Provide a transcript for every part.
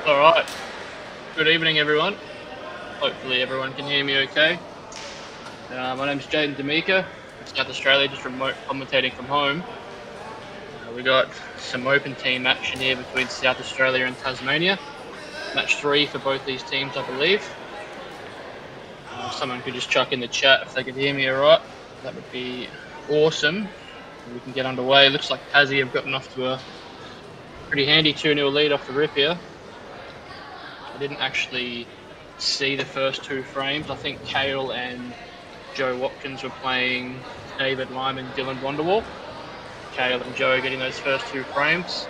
All right. Good evening, everyone. Hopefully everyone can hear me okay. My name's Jaden D'Amica, South Australia, just remote commentating from home. We got some open team action here between South Australia and Tasmania. Match 3 for both these teams, I believe. If someone could just chuck in the chat if they could hear me all right, that would be awesome. We can get underway. Looks like Tassie have gotten off to a pretty handy 2-0 lead off the rip here. I didn't actually see the first 2 frames. I think Kale and Joe Watkins were playing David Lyman, Dylan Wonderwall. Kale and Joe getting those first 2 frames.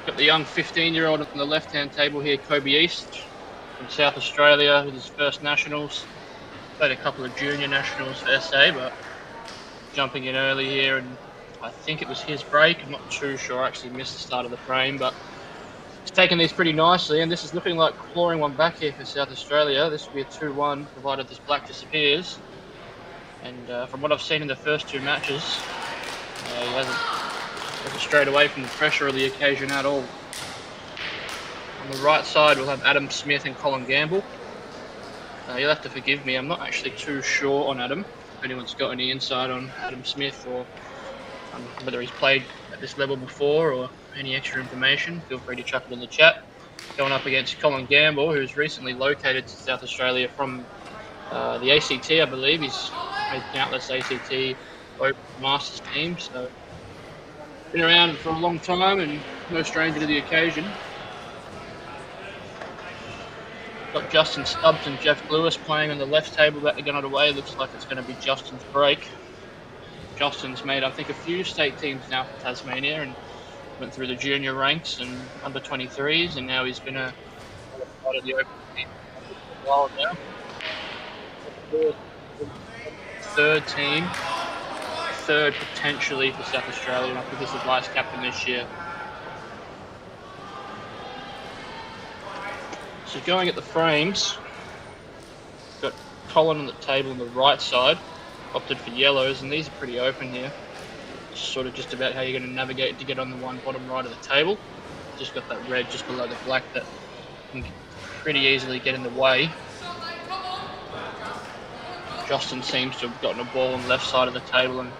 Got the young 15-year-old on the left-hand table here, Kobe East from South Australia with his first nationals. Played a couple of junior nationals for SA, but jumping in early here, and I think it was his break. I'm not too sure. I actually missed the start of the frame, but he's taking these pretty nicely, and this is looking like clawing one back here for South Australia. This will be a 2-1, provided this black disappears. And from what I've seen in the first 2 matches, he hasn't strayed away from the pressure of the occasion at all. On the right side, we'll have Adam Smith and Colin Gamble. You'll have to forgive me, I'm not actually too sure on Adam. If anyone's got any insight on Adam Smith or whether he's played at this level before or any extra information, feel free to chuck it in the chat. Going up against Colin Gamble, who's recently located to South Australia from the ACT, I believe. He's made countless ACT Open Masters teams, so been around for a long time and no stranger to the occasion. Got Justin Stubbs and Jeff Lewis playing on the left table, about to get underway. Looks like it's going to be Justin's break. Justin's made, I think, a few state teams now for Tasmania and went through the junior ranks and under 23s, and now he's been a part of the open team for a while now. Third team, third potentially for South Australia, and I think he's the vice captain this year. So going at the frames, got Colin on the table on the right side, opted for yellows, and these are pretty open here. It's sort of just about how you're going to navigate to get on the one bottom right of the table. Just got that red just below the black that can pretty easily get in the way. Justin seems to have gotten a ball on the left side of the table, and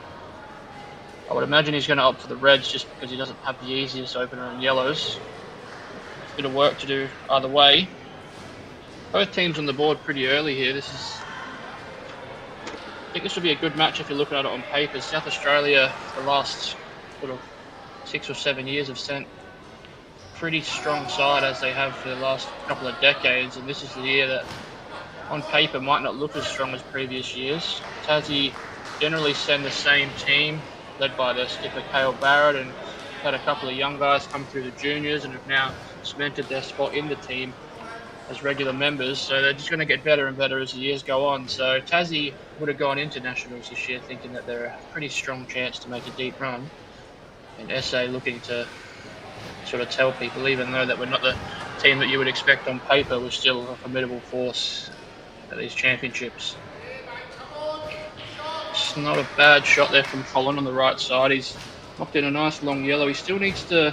I would imagine he's going to opt for the reds just because he doesn't have the easiest opener in yellows. A bit of work to do either way. Both teams on the board pretty early here. I think this will be a good match if you're looking at it on paper. South Australia, the last sort of 6 or 7 years, have sent pretty strong side as they have for the last couple of decades, and this is the year that on paper might not look as strong as previous years. Tassie generally send the same team, led by their skipper Cale Barrett, and had a couple of young guys come through the juniors and have now cemented their spot in the team as regular members, so they're just going to get better and better as the years go on. So Tassie would have gone into nationals this year thinking that they're a pretty strong chance to make a deep run, and SA looking to sort of tell people, even though that we're not the team that you would expect on paper, we're still a formidable force at these championships. It's not a bad shot there from Colin on the right side. He's knocked in a nice long yellow. He still needs to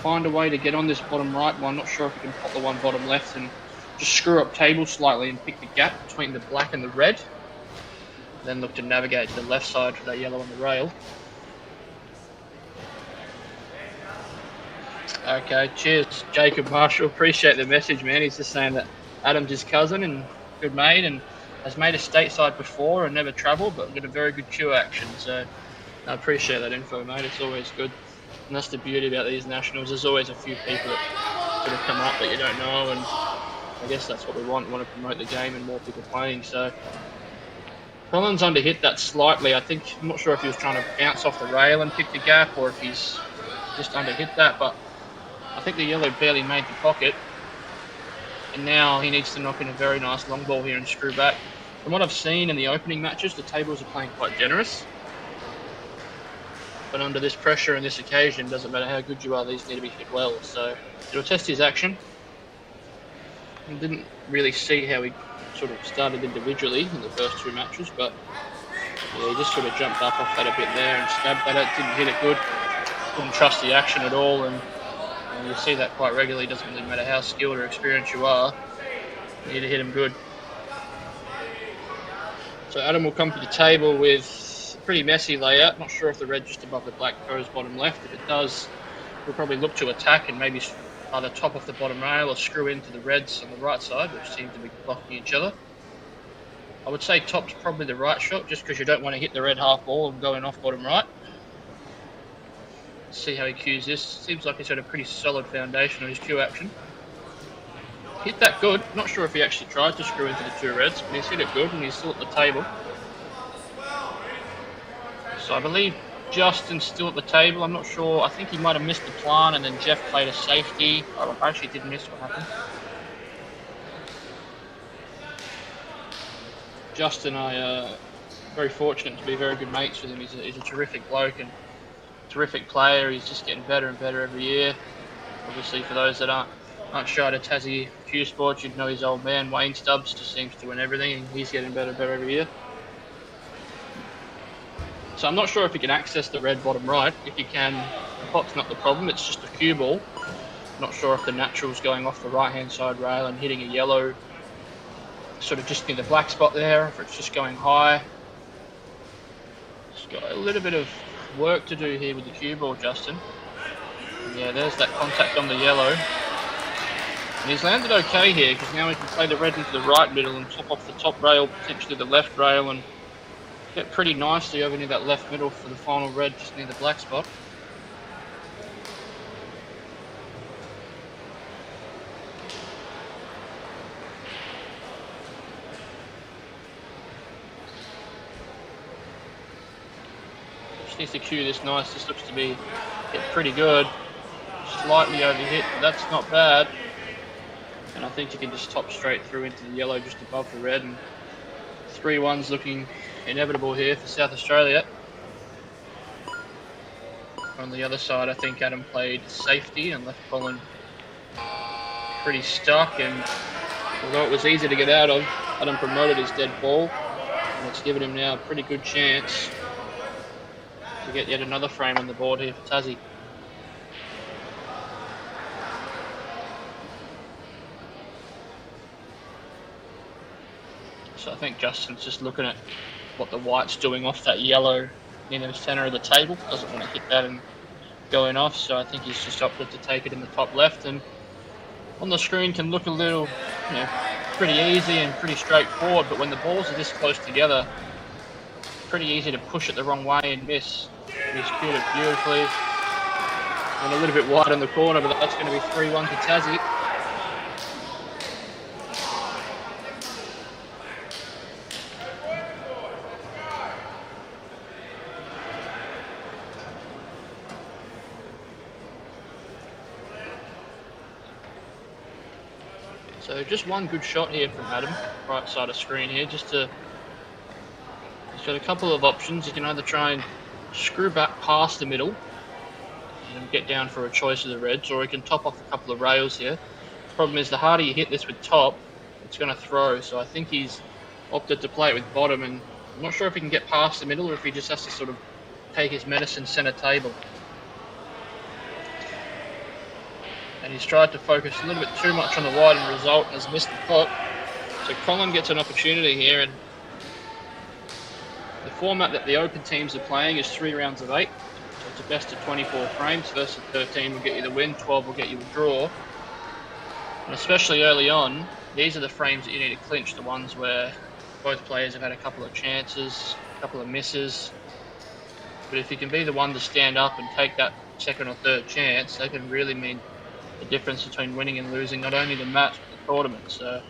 find a way to get on this bottom right one. Not sure if he can pop the one bottom left and just screw up table slightly and pick the gap between the black and the red. Then look to navigate to the left side for that yellow on the rail. Okay, cheers, Jacob Marshall. Appreciate the message, man. He's just saying that Adam's his cousin and good mate and has made a stateside before and never travelled, but got a very good queue action. So I appreciate that info, mate. It's always good. And that's the beauty about these nationals. There's always a few people that sort of come up that you don't know, and I guess that's what we want. We want to promote the game and more people playing. So Collins underhit that slightly. I'm not sure if he was trying to bounce off the rail and pick the gap or if he's just underhit that, but I think the yellow barely made the pocket. And now he needs to knock in a very nice long ball here and screw back. From what I've seen in the opening matches, the tables are playing quite generous. But under this pressure and this occasion, doesn't matter how good you are, these need to be hit well. So it'll test his action. I didn't really see how he sort of started individually in the first two matches, but yeah, he just sort of jumped up off that a bit there and stabbed at it, didn't hit it good. Couldn't trust the action at all, and you see that quite regularly. Doesn't really matter how skilled or experienced you are, you need to hit him good. So Adam will come to the table with a pretty messy layout. Not sure if the red just above the black goes bottom left. If it does, we'll probably look to attack and maybe either top off the bottom rail or screw into the reds on the right side, which seem to be blocking each other. I would say top's probably the right shot, just because you don't want to hit the red half ball and going off bottom right. See how he cues this. Seems like he's got a pretty solid foundation on his cue action. Hit that good. Not sure if he actually tried to screw into the two reds, but he's hit it good and he's still at the table. So I believe Justin's still at the table. I'm not sure. I think he might have missed the plan and then Jeff played a safety. I actually did miss what happened. Justin, I very fortunate to be very good mates with him. He's a terrific bloke and terrific player. He's just getting better and better every year. Obviously, for those that aren't shy to Tassie Q Sports, you'd know his old man Wayne Stubbs just seems to win everything, and he's getting better and better every year. So I'm not sure if he can access the red bottom right. If he can, the pot's not the problem. It's just a cue ball. Not sure if the natural's going off the right-hand side rail and hitting a yellow, sort of just near the black spot there, if it's just going high. Just got a little bit of work to do here with the cue ball, Justin. Yeah, there's that contact on the yellow. And he's landed okay here, because now he can play the red into the right middle and top off the top rail, potentially the left rail, and get pretty nicely over near that left middle for the final red, just near the black spot. Just needs to cue this nice. This looks to be pretty good. Slightly overhit, but that's not bad. And I think you can just top straight through into the yellow just above the red, and 3-1's looking inevitable here for South Australia. On the other side, I think Adam played safety and left Colin pretty stuck, and although it was easy to get out of, Adam promoted his dead ball, and it's given him now a pretty good chance to get yet another frame on the board here for Tassie. So I think Justin's just looking at what the white's doing off that yellow in the centre of the table. Doesn't want to hit that and going off, so I think he's just opted to take it in the top left, and on the screen can look a little, pretty easy and pretty straightforward, but when the balls are this close together, it's pretty easy to push it the wrong way and miss. He's cued it beautifully. And a little bit wide in the corner, but that's going to be 3-1 to Tassie. So just one good shot here from Adam, right side of screen here, he's got a couple of options. You can either try and screw back past the middle and get down for a choice of the reds, or he can top off a couple of rails here. The problem is the harder you hit this with top, it's going to throw, so I think he's opted to play it with bottom, and I'm not sure if he can get past the middle or if he just has to sort of take his medicine centre table. And he's tried to focus a little bit too much on the wide and result and has missed the pot. So Colin gets an opportunity here, and the format that the open teams are playing is 3 rounds of 8. So It's a best of 24 frames. First of 13 will get you the win, 12 will get you a draw. And especially early on, these are the frames that you need to clinch, the ones where both players have had a couple of chances, a couple of misses. But if you can be the one to stand up and take that second or third chance, that can really mean the difference between winning and losing not only the match but the tournament. So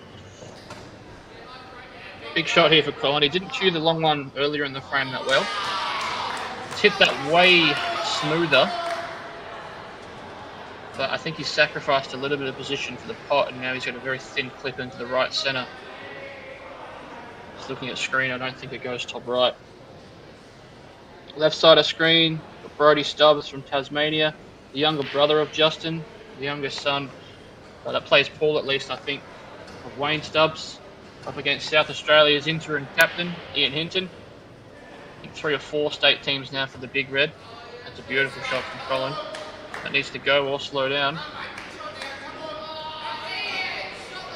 big shot here for Colin. He didn't cue the long one earlier in the frame that well. He's hit that way smoother, but I think he's sacrificed a little bit of position for the pot, and now he's got a very thin clip into the right centre. Just looking at screen, I don't think it goes top right. Left side of screen, got Brodie Stubbs from Tasmania, the younger brother of Justin, the youngest son that plays Paul, at least I think, of Wayne Stubbs, up against South Australia's interim captain, Ian Hinton. I think 3 or 4 state teams now for the Big Red. That's a beautiful shot from Colin. That needs to go or slow down.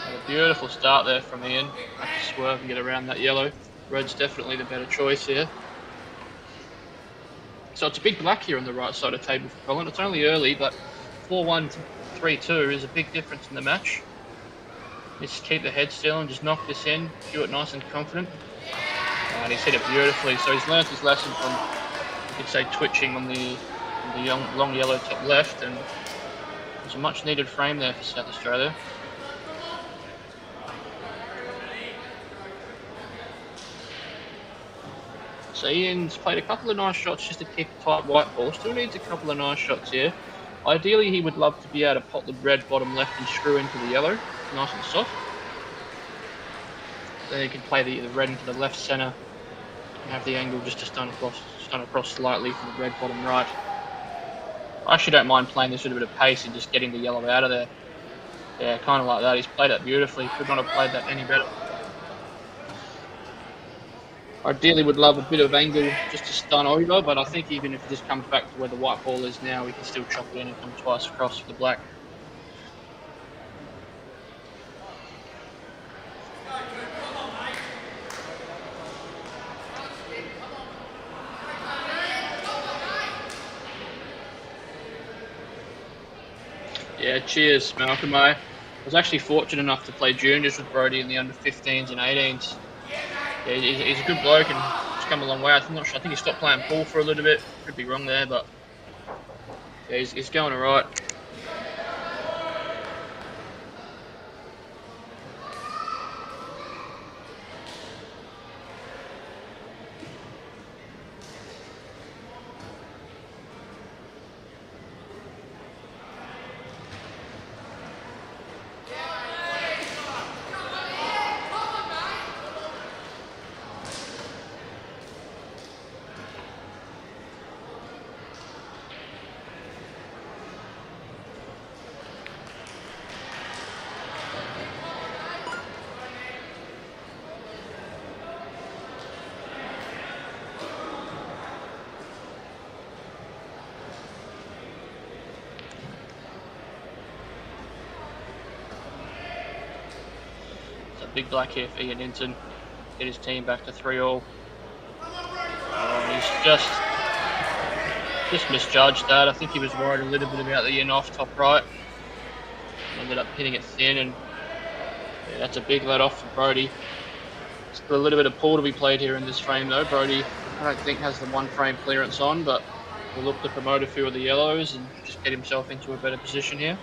And a beautiful start there from Ian. Have to swerve and get around that yellow. Red's definitely the better choice here. So it's a big black here on the right side of the table for Colin. It's only early, but 4-1 to 3-2 is a big difference in the match. Just keep the head still and just knock this in. Do it nice and confident. And he's hit it beautifully. So he's learnt his lesson from, you could say, twitching on the long yellow top left. And it's a much needed frame there for South Australia. So Ian's played a couple of nice shots just to keep a tight white ball. Still needs a couple of nice shots here. Ideally, he would love to be able to pot the red bottom left and screw into the yellow, nice and soft. Then he can play the red into the left centre and have the angle just to stun across slightly from the red bottom right. I actually don't mind playing this with a bit of pace and just getting the yellow out of there. Yeah, kind of like that. He's played that beautifully. Could not have played that any better. Ideally would love a bit of angle just to stun over, but I think even if it just comes back to where the white ball is now, we can still chop it in and come twice across for the black. Yeah, cheers, Malcolm. I was actually fortunate enough to play juniors with Brodie in the under 15s and 18s. Yeah, he's a good bloke and he's come a long way. I think he stopped playing pool for a little bit. Could be wrong there, but yeah, he's going all right. Big black here for Ian Hinton. Get his team back to 3-all. He's just misjudged that. I think he was worried a little bit about the in off top right. Ended up hitting it thin, and yeah, that's a big let off for Brodie. Still a little bit of pool to be played here in this frame though. Brodie, I don't think has the 1 frame clearance on, but will look to promote a few of the yellows and just get himself into a better position here.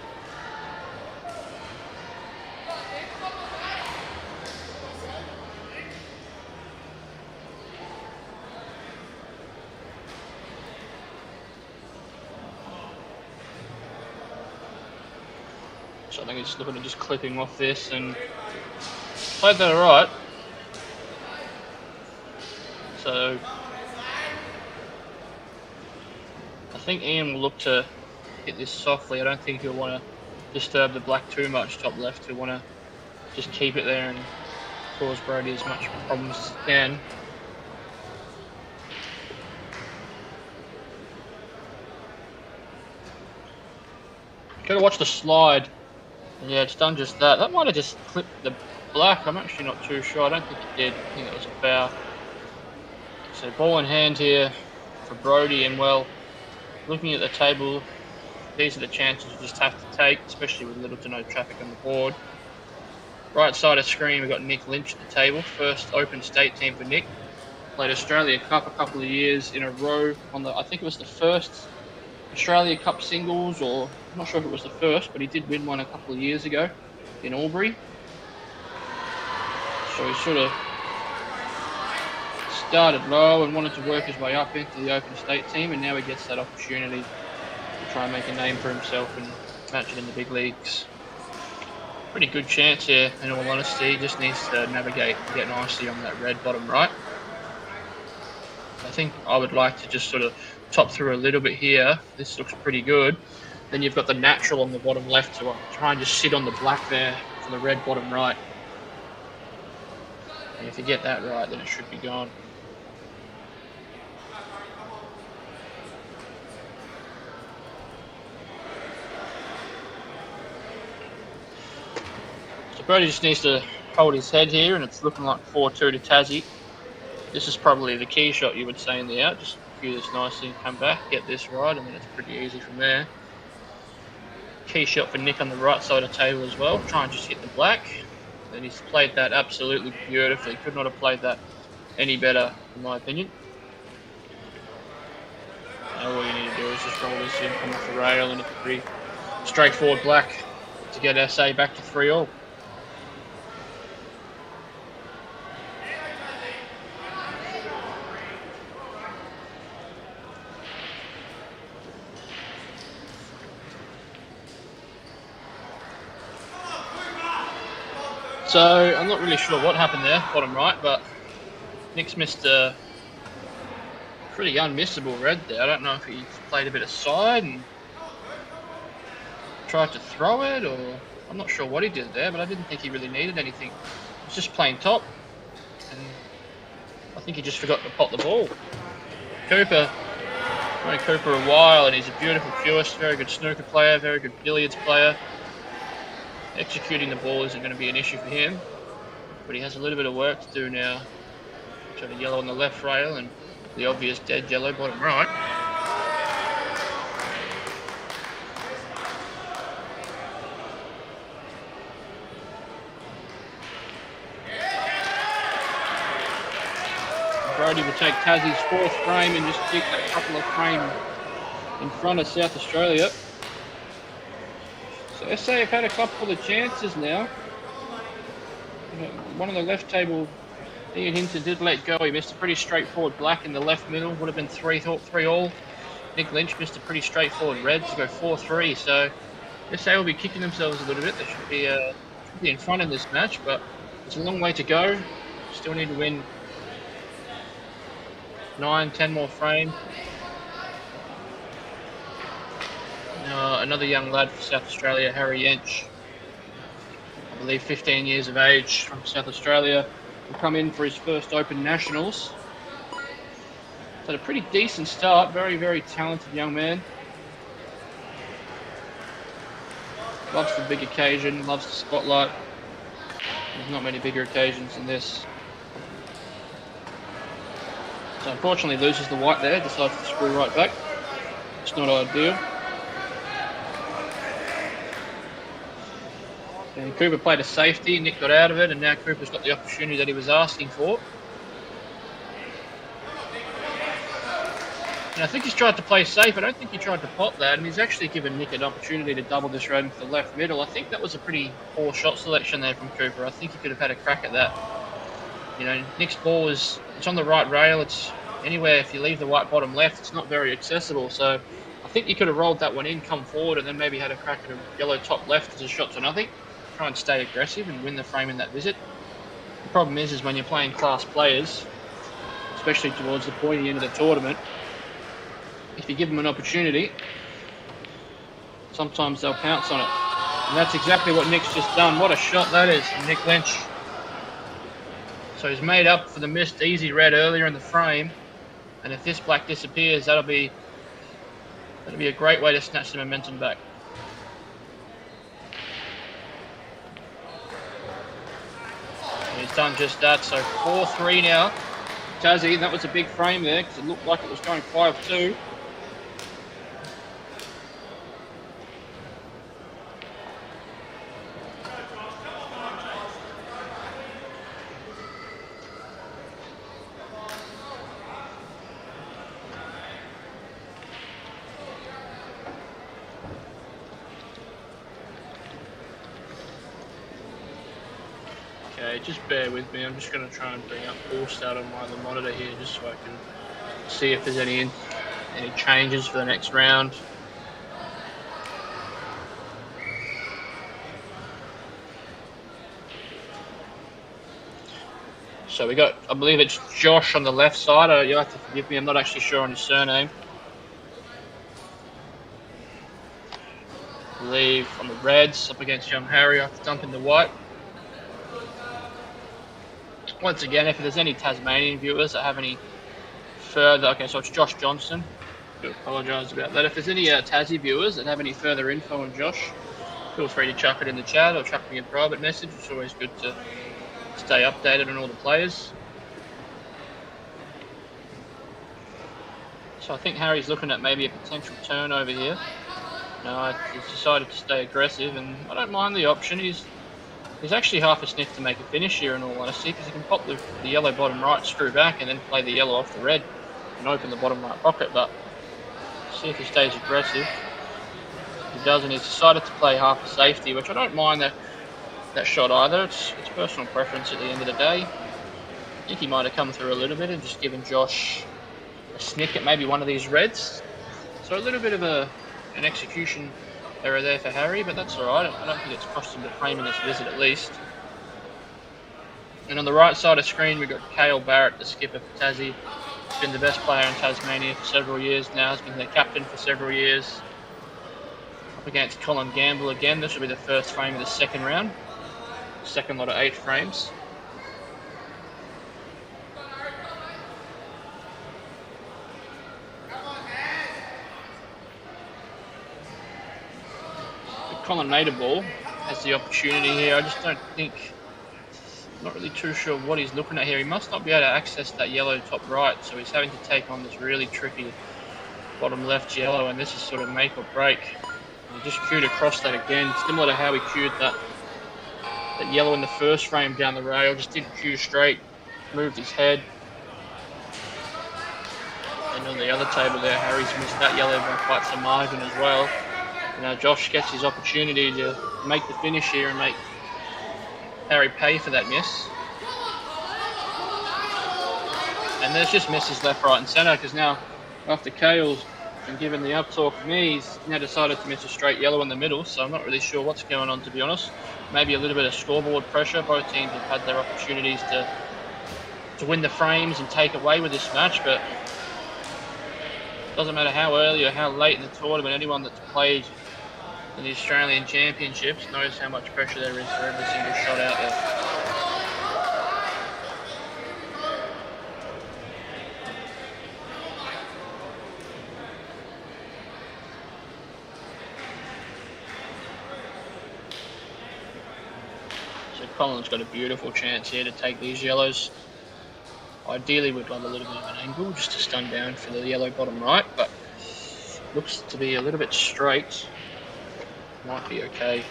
So I think he's looking at just clipping off this and played that alright. So I think Ian will look to hit this softly. I don't think he'll want to disturb the black too much top left. He'll want to just keep it there and cause Brodie as much problems as he can. Gotta watch the slide. Yeah, it's done just that. That might have just clipped the black. I'm actually not too sure. I don't think it did. I think it was a foul. So ball in hand here for Brodie, and well, looking at the table, these are the chances you just have to take, especially with little to no traffic on the board. Right side of screen, we've got Nick Lynch at the table. First open state team for Nick. Played Australia Cup a couple of years in a row on the, I think it was the first Australia Cup singles, or I'm not sure if it was the first, but he did win one a couple of years ago in Albury. So he sort of started low and wanted to work his way up into the open state team, and now he gets that opportunity to try and make a name for himself and match it in the big leagues. Pretty good chance here, in all honesty. He just needs to navigate and get nicely on that red bottom right. I think I would like to just sort of top through a little bit here. This looks pretty good. Then you've got the natural on the bottom left, so I'll try and just sit on the black there for the red bottom right. And if you get that right, then it should be gone. So Brody just needs to hold his head here, and it's looking like 4-2 to Tassie. This is probably the key shot, you would say, in the out. Just cue this nicely, come back, get this right, and then it's pretty easy from there. Key shot for Nick on the right side of the table as well. Try and just hit the black. And he's played that absolutely beautifully. Could not have played that any better, in my opinion. Now all you need to do is just roll this in, come off the rail, and it's a pretty straightforward black to get SA back to 3-all. So I'm not really sure what happened there, bottom right, but Nick's missed a pretty unmissable red there. I don't know if he played a bit of side and tried to throw it, or I'm not sure what he did there, but I didn't think he really needed anything. He was just playing top, and I think he just forgot to pop the ball. Cooper, known Cooper a while, and he's a beautiful fewist, very good snooker player, very good billiards player. Executing the ball isn't going to be an issue for him, but he has a little bit of work to do now. So the yellow on the left rail and the obvious dead yellow bottom right. Brody will take Tassie's fourth frame and just kick that couple of frames in front of South Australia. So SA have had a couple of chances now. One on the left table, Ian Hinton did let go. He missed a pretty straightforward black in the left middle. Would have been 3-all. Nick Lynch missed a pretty straightforward red to go 4-3. So SA will be kicking themselves a little bit. They should be in front in this match, but it's a long way to go. Still need to win 9-10 more frames. Another young lad for South Australia, Harry Yench, I believe 15 years of age, from South Australia, will come in for his first Open Nationals. So a pretty decent start, very, very talented young man. Loves the big occasion, loves the spotlight. There's not many bigger occasions than this. So unfortunately loses the white there, decides to screw right back. It's not ideal. And Cooper played a safety, Nick got out of it, and now Cooper's got the opportunity that he was asking for. And I think he's tried to play safe. I don't think he tried to pop that, and he's actually given Nick an opportunity to double this red into the left middle. I think that was a pretty poor shot selection there from Cooper. I think he could have had a crack at that. You know, Nick's ball it's on the right rail. It's anywhere, if you leave the white bottom left, it's not very accessible. So I think he could have rolled that one in, come forward, and then maybe had a crack at a yellow top left as a shot to nothing. Try and stay aggressive and win the frame in that visit. The problem is when you're playing class players, especially towards the pointy end of the tournament, if you give them an opportunity, sometimes they'll pounce on it. And that's exactly what Nick's just done. What a shot that is from Nick Lynch. So he's made up for the missed easy red earlier in the frame. And if this black disappears, that'll be a great way to snatch the momentum back. He's done just that, so 4-3 now. Tassie, that was a big frame there because it looked like it was going 5-2. Okay, just bear with me. I'm just going to try and bring up All Start on my other monitor here, just so I can see if there's any changes for the next round. So we got, I believe it's Josh on the left side. You'll have to forgive me, I'm not actually sure on his surname. I believe on the Reds, up against young Harry after dumping the white. Once again, if there's any Tasmanian viewers that have any further, okay, so it's Josh Johnson. I do apologise about that. If there's any Tassie viewers that have any further info on Josh, feel free to chuck it in the chat or chuck me a private message. It's always good to stay updated on all the players. So I think Harry's looking at maybe a potential turnover here. No, he's decided to stay aggressive, and I don't mind the option. He's actually half a sniff to make a finish here, in all honesty, because he can pop the yellow bottom right, screw back, and then play the yellow off the red and open the bottom right pocket. But see if he stays aggressive. He doesn't. He's decided to play half a safety, which I don't mind that shot either. It's personal preference at the end of the day. I think he might have come through a little bit and just given Josh a snick at maybe one of these reds. So a little bit of an execution error there for Harry, but that's all right. I don't think it's cost him the frame in this visit at least. And on the right side of the screen, we've got Cale Barrett, the skipper for Tassie. He's been the best player in Tasmania for several years now. He's been their captain for several years. Up against Colin Gamble again. This will be the first frame of the second round. Second lot of 8 frames. Colin Naderball has the opportunity here. I just don't think, not really too sure what he's looking at here. He must not be able to access that yellow top right, so he's having to take on this really tricky bottom left yellow, and this is sort of make or break. He just cued across that again, similar to how he cued that yellow in the first frame down the rail. Just didn't cue straight, moved his head. And on the other table there, Harry's missed that yellow by quite some margin as well. Now Josh gets his opportunity to make the finish here and make Harry pay for that miss. And there's just misses left, right and centre, because now after Cale's been given the up talk from me, he's now decided to miss a straight yellow in the middle, so I'm not really sure what's going on, to be honest. Maybe a little bit of scoreboard pressure. Both teams have had their opportunities to win the frames and take away with this match, but doesn't matter how early or how late in the tournament, anyone that's played in the Australian Championships knows how much pressure there is for every single shot out there. So Colin's got a beautiful chance here to take these yellows. Ideally we'd love a little bit of an angle just to stun down for the yellow bottom right, but looks to be a little bit straight. Might be okay.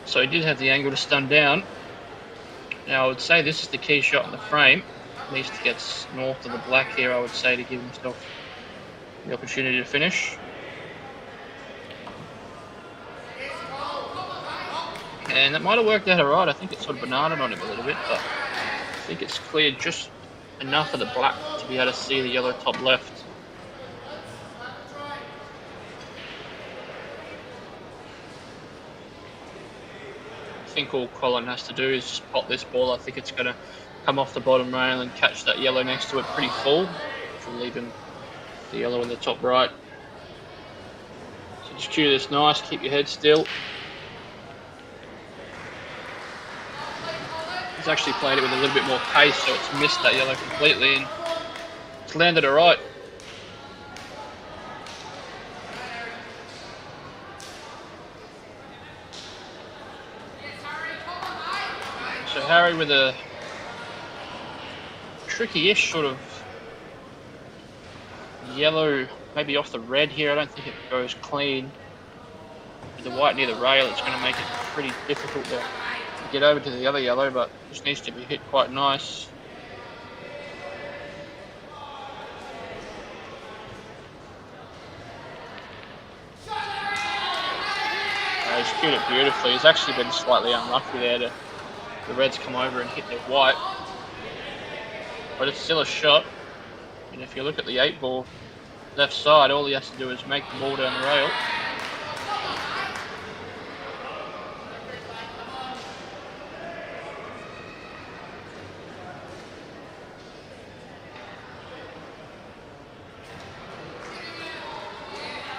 So he did have the angle to stun down. Now I would say this is the key shot in the frame. At least he gets north of the black here, I would say, to give himself the opportunity to finish. And that might have worked out alright. I think it sort of bananaed on him a little bit, but I think it's cleared just enough of the black to be able to see the yellow top left. I think all Colin has to do is just pop this ball. I think it's going to come off the bottom rail and catch that yellow next to it pretty full, which will leave him the yellow in the top right. So just cue this nice, keep your head still. He's actually played it with a little bit more pace, so it's missed that yellow completely and it's landed it right. So Harry with a tricky-ish sort of yellow, maybe off the red here. I don't think it goes clean. with the white near the rail, it's going to make it pretty difficult to get over to the other yellow, but just needs to be hit quite nice. He's cued it beautifully. He's actually been slightly unlucky there to the reds come over and hit the white, but it's still a shot. And if you look at the 8 ball left side, all he has to do is make the ball down the rail.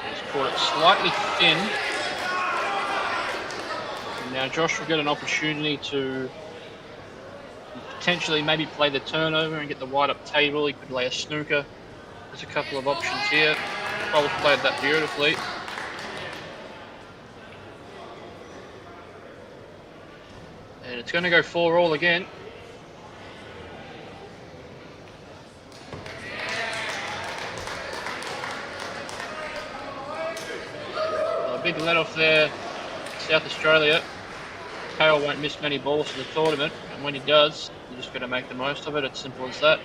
He's caught it slightly thin. And now Josh will get an opportunity to potentially maybe play the turnover and get the white up table. He could lay a snooker. There's a couple of options here. Bowles played that beautifully. And it's going to go 4-all again. A big let off there, South Australia. Kale won't miss many balls for the tournament, and when he does, you're just going to make the most of it. It's simple as that.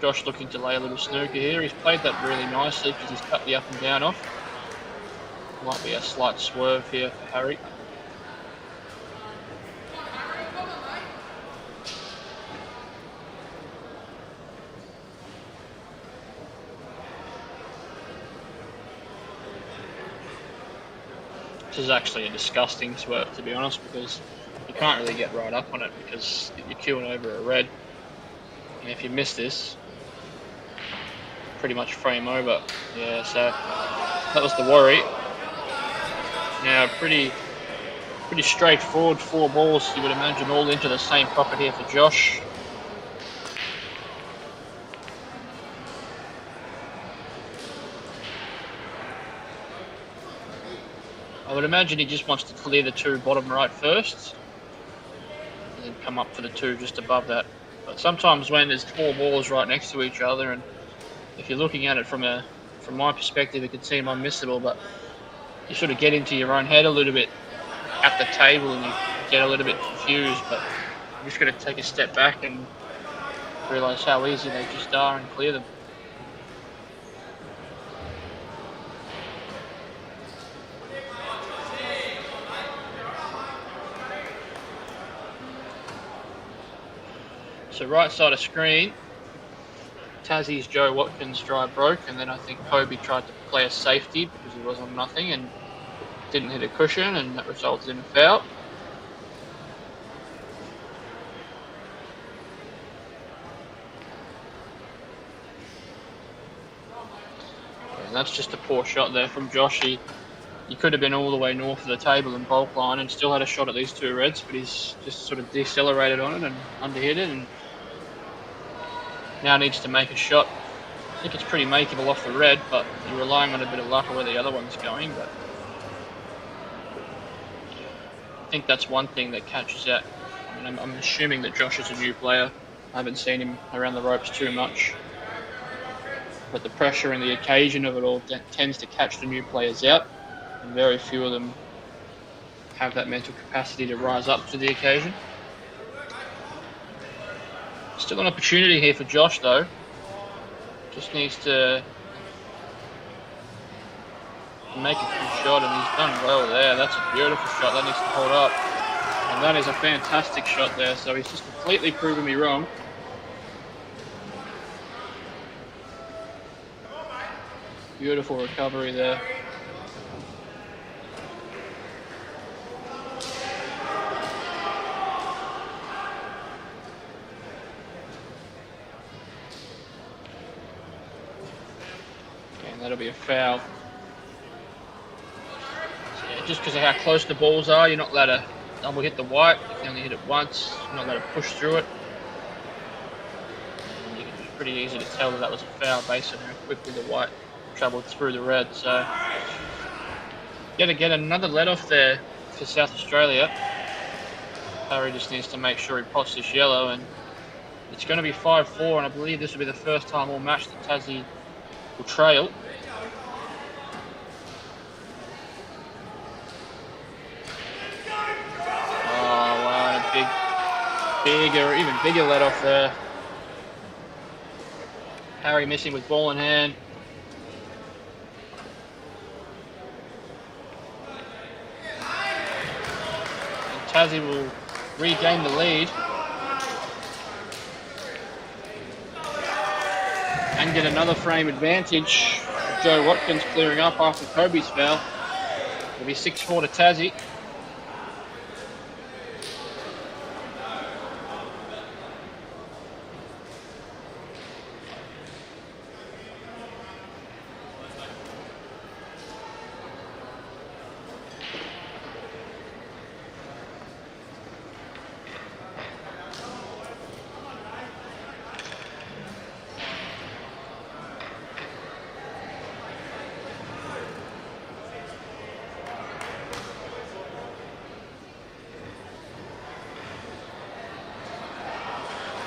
Josh looking to lay a little snooker here. He's played that really nicely because he's cut the up and down off. Might be a slight swerve here for Harry. This is actually a disgusting swerve, to be honest, because you can't really get right up on it because you're queuing over a red. And if you miss this, pretty much frame over. Yeah, so that was the worry. Now, pretty straightforward 4 balls, you would imagine, all into the same pocket here for Josh. I would imagine he just wants to clear the 2 bottom right first, and then come up for the 2 just above that. But sometimes when there's 4 balls right next to each other, and if you're looking at it from my perspective, it can seem unmissable, but you sort of get into your own head a little bit at the table and you get a little bit confused, but you're just going to take a step back and realise how easy they just are and clear them. So right side of screen, Tassie's Joe Watkins drive broke, and then I think Kobe tried to play a safety because he was on nothing and didn't hit a cushion, and that resulted in a foul. And that's just a poor shot there from Josh. He could have been all the way north of the table and bulk line and still had a shot at these 2 reds, but he's just sort of decelerated on it and underhit it, and now needs to make a shot. I think it's pretty makeable off the red, but you're relying on a bit of luck where the other one's going. But I think that's one thing that catches out. I mean, I'm assuming that Josh is a new player. I haven't seen him around the ropes too much, but the pressure and the occasion of it all tends to catch the new players out, and very few of them have that mental capacity to rise up to the occasion. Still an opportunity here for Josh, though. Just needs to make a good shot, and he's done well there. That's a beautiful shot. That needs to hold up. And that is a fantastic shot there. So he's just completely proven me wrong. Beautiful recovery there. That'll be a foul. So yeah, just because of how close the balls are, you're not allowed to double hit the white. You can only hit it once. You're not allowed to push through it. And it's pretty easy to tell that was a foul based on how quickly the white travelled through the red. So got to get another let off there for South Australia. Harry just needs to make sure he pots this yellow, and it's going to be 5-4, and I believe this will be the first time all match that Tassie will trail. Bigger, even bigger let off there. Harry missing with ball in hand. And Tassie will regain the lead. And get another frame advantage. Joe Watkins clearing up after Kobe's foul. It'll be 6-4 to Tassie.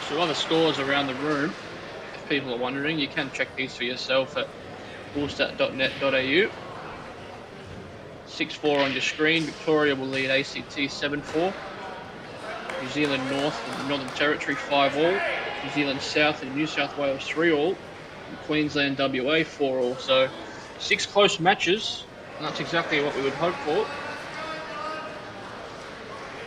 So other scores around the room, if people are wondering, you can check these for yourself at bullstat.net.au. 6-4 on your screen. Victoria will lead ACT 7-4. New Zealand North and Northern Territory 5-all. New Zealand South and New South Wales 3-all. And Queensland WA 4-all. So 6 close matches, and that's exactly what we would hope for.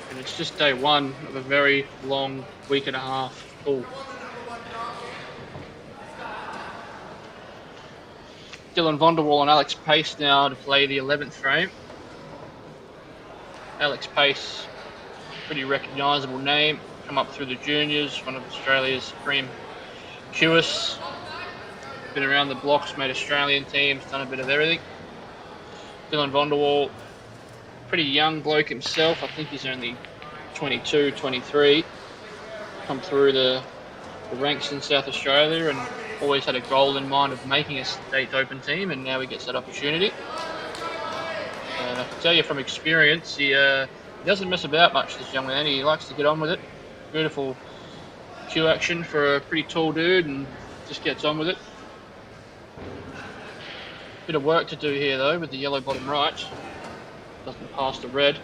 And it's just day one of a very long week and a half. Cool. Dylan Vonderwall and Alex Pace now to play the 11th frame. Alex Pace, pretty recognisable name, come up through the juniors, one of Australia's supreme cueists. Been around the blocks, made Australian teams, done a bit of everything. Dylan Vonderwall, pretty young bloke himself, I think he's only 22, 23. Come through the ranks in South Australia and always had a goal in mind of making a state open team, and now he gets that opportunity. And I can tell you from experience, he doesn't mess about much, this young man. He likes to get on with it. Beautiful cue action for a pretty tall dude, and just gets on with it. Bit of work to do here though with the yellow bottom right. Doesn't pass the red.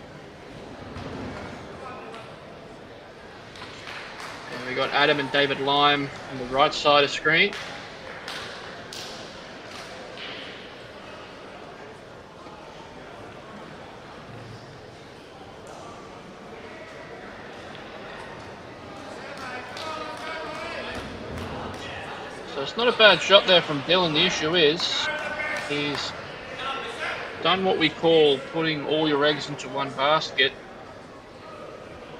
And we got Adam and David Lime on the right side of screen. So it's not a bad shot there from Dylan. The issue is he's done what we call putting all your eggs into one basket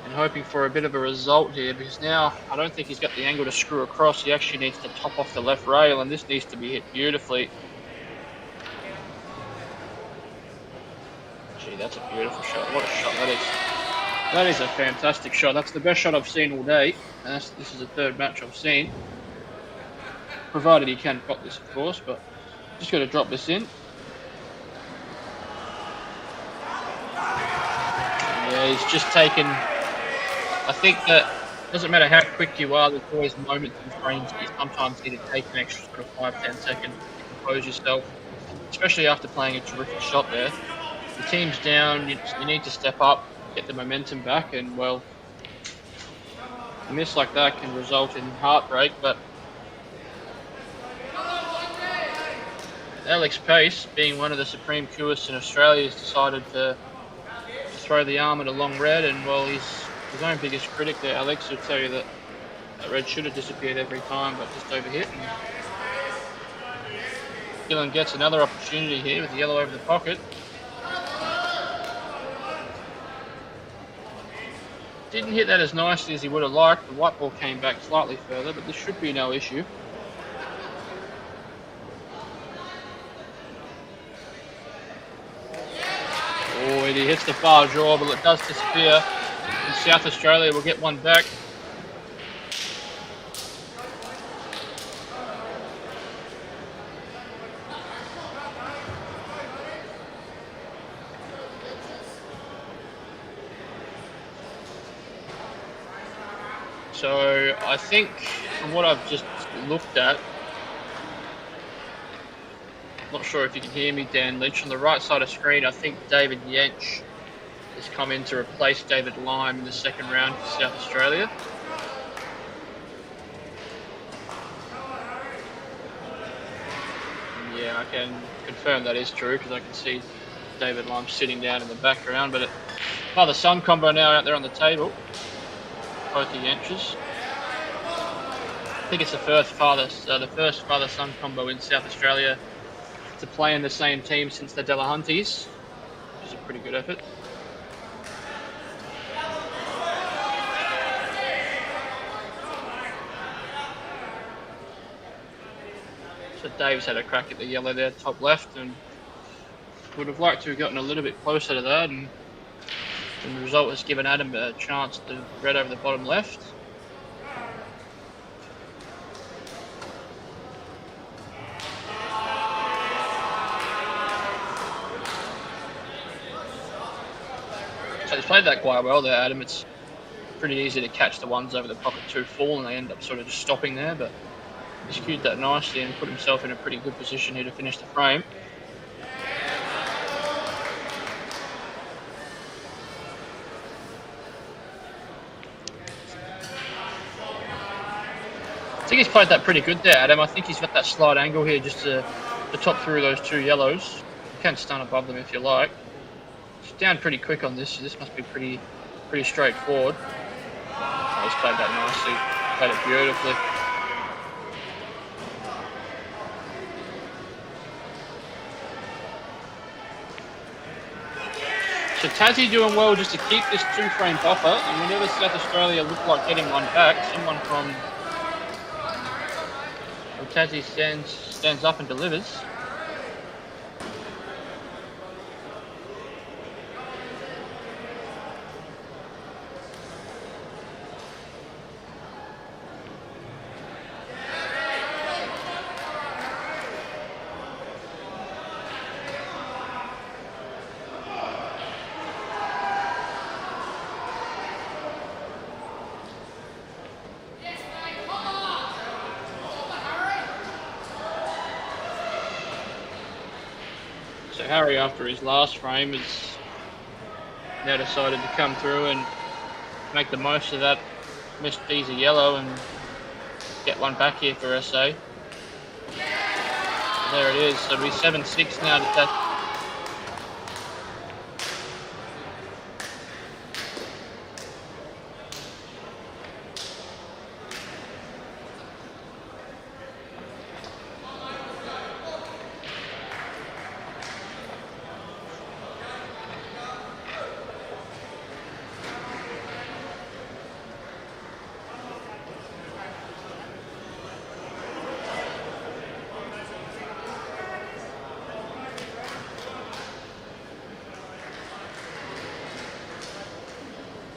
and hoping for a bit of a result here, because now I don't think he's got the angle to screw across. He actually needs to top off the left rail, and this needs to be hit beautifully. Gee, that's a beautiful shot. What a shot that is. That is a fantastic shot. That's the best shot I've seen all day, and this is the third match I've seen. Provided he can pop this, of course, but just got to drop this in. Yeah, he's just taken... I think that it doesn't matter how quick you are, there's always moments and frames that you sometimes need to take an extra sort of 5-10 seconds to compose yourself, especially after playing a terrific shot there. The team's down, you need to step up, get the momentum back, and well, a miss like that can result in heartbreak, but Alex Pace, being one of the supreme cueists in Australia, has decided to throw the arm at a long red, and well, he's his own biggest critic there. Alex will tell you that red should have disappeared every time, but just overhit. And Dylan gets another opportunity here with the yellow over the pocket. Didn't hit that as nicely as he would have liked. The white ball came back slightly further, but this should be no issue. Oh, he hits the far jaw, but it does disappear. And South Australia will get one back. So I think from what I've just looked at, not sure if you can hear me, Dan Lynch, on the right side of screen, I think David Yench has come in to replace David Lime in the second round for South Australia. And I can confirm that is true because I can see David Lime sitting down in the background. But father-son combo now out there on the table. Both the Yenches. I think it's the first father-son combo in South Australia to play in the same team since the Delahunties, which is a pretty good effort. So Dave's had a crack at the yellow there, top left, and would have liked to have gotten a little bit closer to that, and the result has given Adam a chance to red over the bottom left. So he's played that quite well there, Adam. It's pretty easy to catch the ones over the pocket 2-4, and they end up sort of just stopping there, but he's cued that nicely and put himself in a pretty good position here to finish the frame. I think he's played that pretty good there, Adam. I think he's got that slight angle here just to top through those two yellows. You can stun above them if you like. He's down pretty quick on this, so this must be pretty straightforward. Oh, he's played that nicely. Played it beautifully. So Tassie doing well just to keep this 2-frame buffer, and whenever South Australia look like getting one back, someone from Tassie stands up and delivers. So Harry, after his last frame, has now decided to come through and make the most of that missed easy yellow and get one back here for SA. So there it is. So it'll be 7-6 now to that.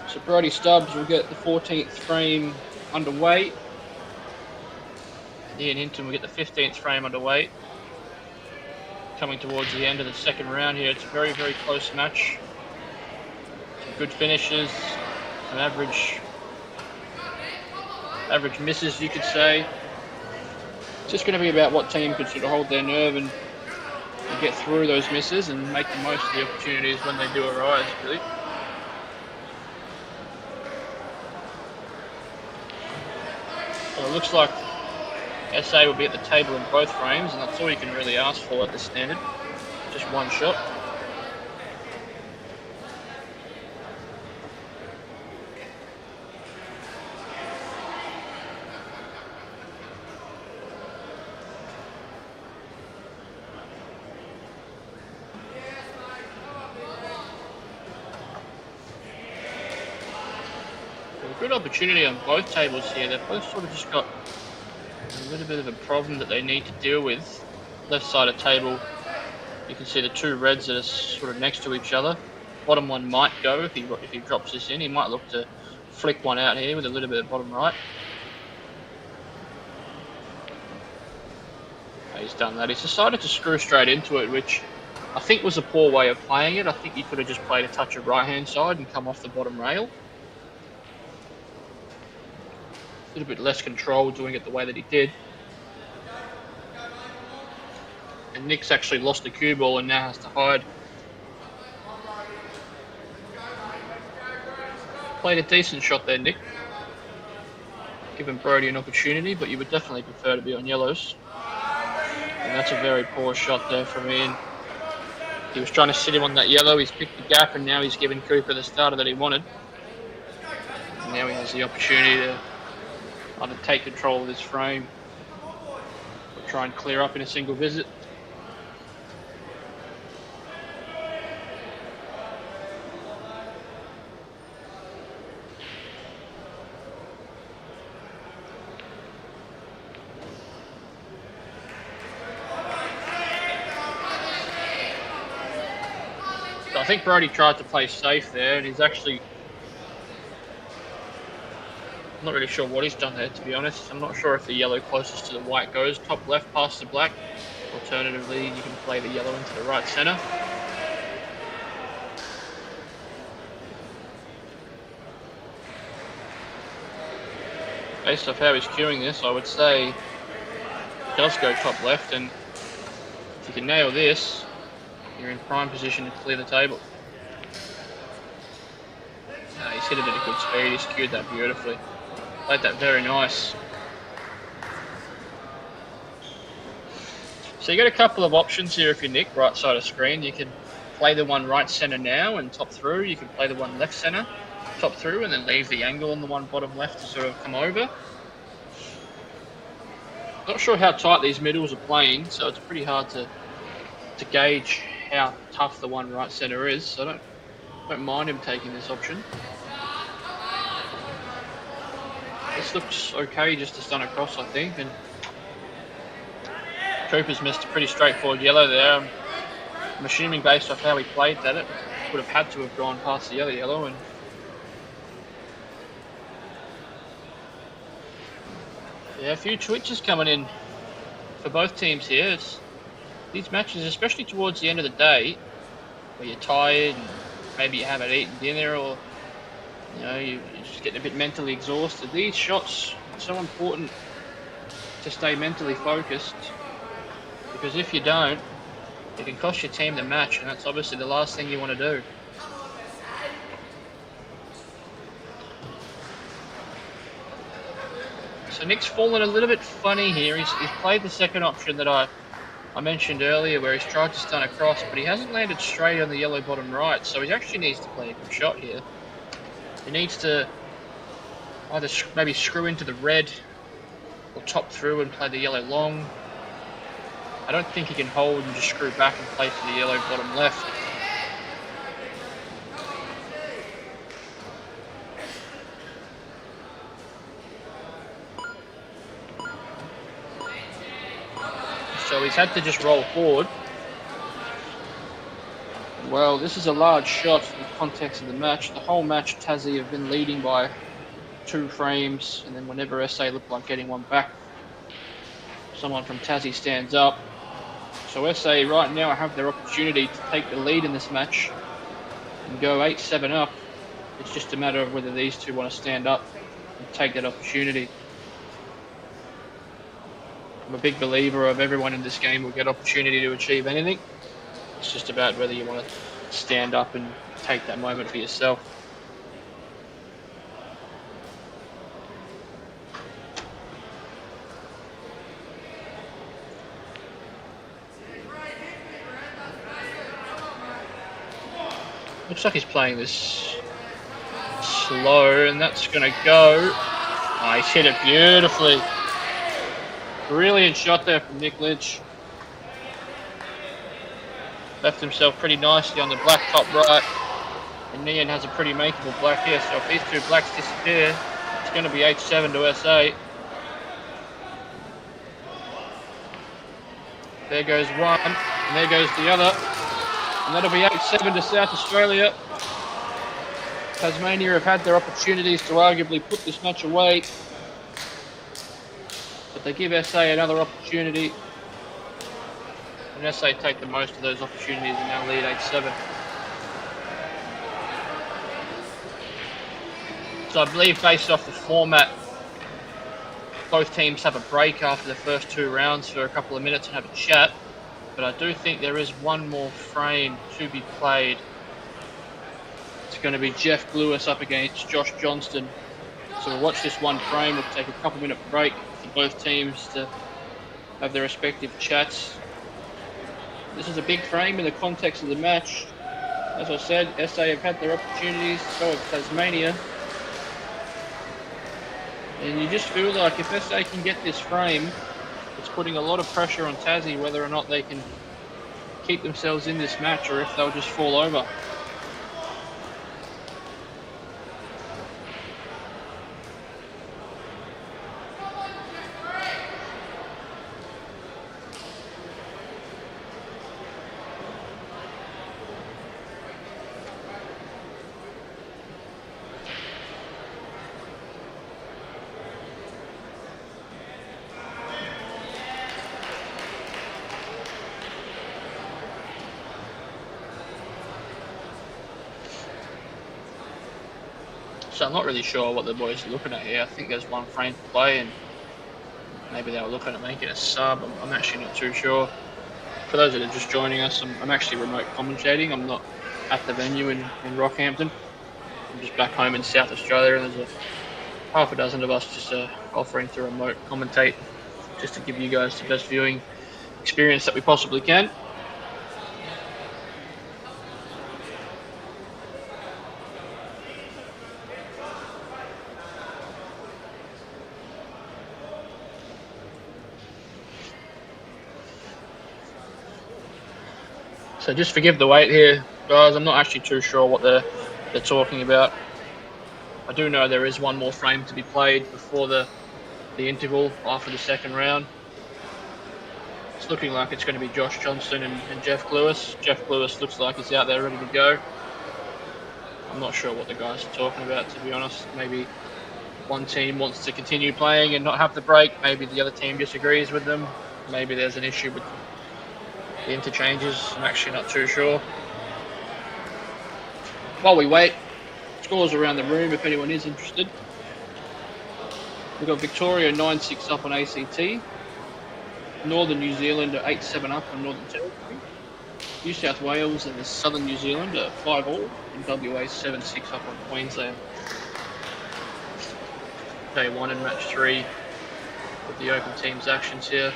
So Brody Stubbs will get the 14th frame underway. Ian Hinton will get the 15th frame underway. Coming towards the end of the second round here. It's a very close match. Some good finishes, some average misses, you could say. It's just going to be about what team could sort of hold their nerve and get through those misses and make the most of the opportunities when they do arise, really. So it looks like SA will be at the table in both frames, and that's all you can really ask for at the standard. Just one shot. Good opportunity on both tables here. They've both sort of just got a little bit of a problem that they need to deal with. Left side of table, you can see the two reds that are sort of next to each other. Bottom one might go if he drops this in. He might look to flick one out here with a little bit of bottom right. He's done that. He's decided to screw straight into it, which I think was a poor way of playing it. I think he could have just played a touch of right-hand side and come off the bottom rail. A little bit less control doing it the way that he did. And Nick's actually lost the cue ball and now has to hide. Played a decent shot there, Nick. Given Brody an opportunity, but you would definitely prefer to be on yellows. And that's a very poor shot there from Ian. He was trying to sit him on that yellow. He's picked the gap, and now he's given Cooper the starter that he wanted. And now he has the opportunity to either take control of this frame or try and clear up in a single visit. I think Brody tried to play safe there, and he's actually... I'm not really sure what he's done there, to be honest. I'm not sure if the yellow closest to the white goes top left past the black. Alternatively, you can play the yellow into the right centre. Based off how he's queuing this, I would say it does go top left, and if you can nail this, you're in prime position to clear the table. He's hit it at a good speed, he's queued that beautifully. Played that very nice. So you got a couple of options here if you're Nick, right side of screen. You can play the one right centre now and top through. You can play the one left centre, top through, and then leave the angle on the one bottom left to sort of come over. Not sure how tight these middles are playing, so it's pretty hard to gauge how tough the one right centre is, so I don't mind him taking this option. This looks okay just to stun across, I think, and Cooper's missed a pretty straightforward yellow there. I'm assuming based off how he played that it would have had to have gone past the other yellow, and yeah, a few twitches coming in for both teams here. These matches, especially towards the end of the day, where you're tired and maybe you haven't eaten dinner, or you're just getting a bit mentally exhausted. These shots are so important to stay mentally focused, because if you don't, it can cost your team the match, and that's obviously the last thing you want to do. So Nick's fallen a little bit funny here. He's played the second option that I mentioned earlier, where he's tried to stun across, but he hasn't landed straight on the yellow bottom right, so he actually needs to play a good shot here. He needs to either maybe screw into the red or top through and play the yellow long. I don't think he can hold and just screw back and play for the yellow bottom left. So he's had to just roll forward. Well, this is a large shot in the context of the match. The whole match, Tassie have been leading by 2 frames, and then whenever SA look like getting one back, someone from Tassie stands up. So SA right now have their opportunity to take the lead in this match and go 8-7 up. It's just a matter of whether these two want to stand up and take that opportunity. I'm a big believer of everyone in this game will get opportunity to achieve anything. It's just about whether you want to stand up and take that moment for yourself. Looks like he's playing this slow, and that's going to go. Oh, he's hit it beautifully. Brilliant shot there from Nick Lynch. Left himself pretty nicely on the black top right. And Ian has a pretty makeable black here, so if these two blacks disappear, it's going to be 8-7 to SA. There goes one, and there goes the other. And that'll be 8-7 to South Australia. Tasmania have had their opportunities to arguably put this match away, but they give SA another opportunity, and SA take the most of those opportunities and now lead 8-7. So I believe based off the format, both teams have a break after the first 2 rounds for a couple of minutes and have a chat, but I do think there is one more frame to be played. It's going to be Jeff Lewis up against Josh Johnston. So we'll watch this one frame. We'll take a couple minute break for both teams to have their respective chats. This is a big frame in the context of the match. As I said, SA have had their opportunities, so have Tasmania. And you just feel like if SA can get this frame, it's putting a lot of pressure on Tassie whether or not they can keep themselves in this match or if they'll just fall over. So I'm not really sure what the boys are looking at here. I think there's one frame to play and maybe they were looking at making a sub. I'm actually not too sure. For those that are just joining us, I'm actually remote commentating. I'm not at the venue in Rockhampton. I'm just back home in South Australia, and there's half a dozen of us just offering to remote commentate just to give you guys the best viewing experience that we possibly can. So just forgive the wait here, guys. I'm not actually too sure what they're talking about. I do know there is one more frame to be played before the interval after the second round. It's looking like it's going to be Josh Johnson and Jeff Lewis. Jeff Lewis looks like he's out there ready to go. I'm not sure what the guys are talking about, to be honest. Maybe one team wants to continue playing and not have the break. Maybe the other team disagrees with them. Maybe there's an issue with the interchanges. I'm actually not too sure. While we wait, scores around the room if anyone is interested. We've got Victoria 9-6 up on ACT. Northern New Zealand are 8-7 up on Northern Territory. New South Wales and Southern New Zealand are 5-all. And WA 7-6 up on Queensland. Day 1 and match 3 with the open teams actions here.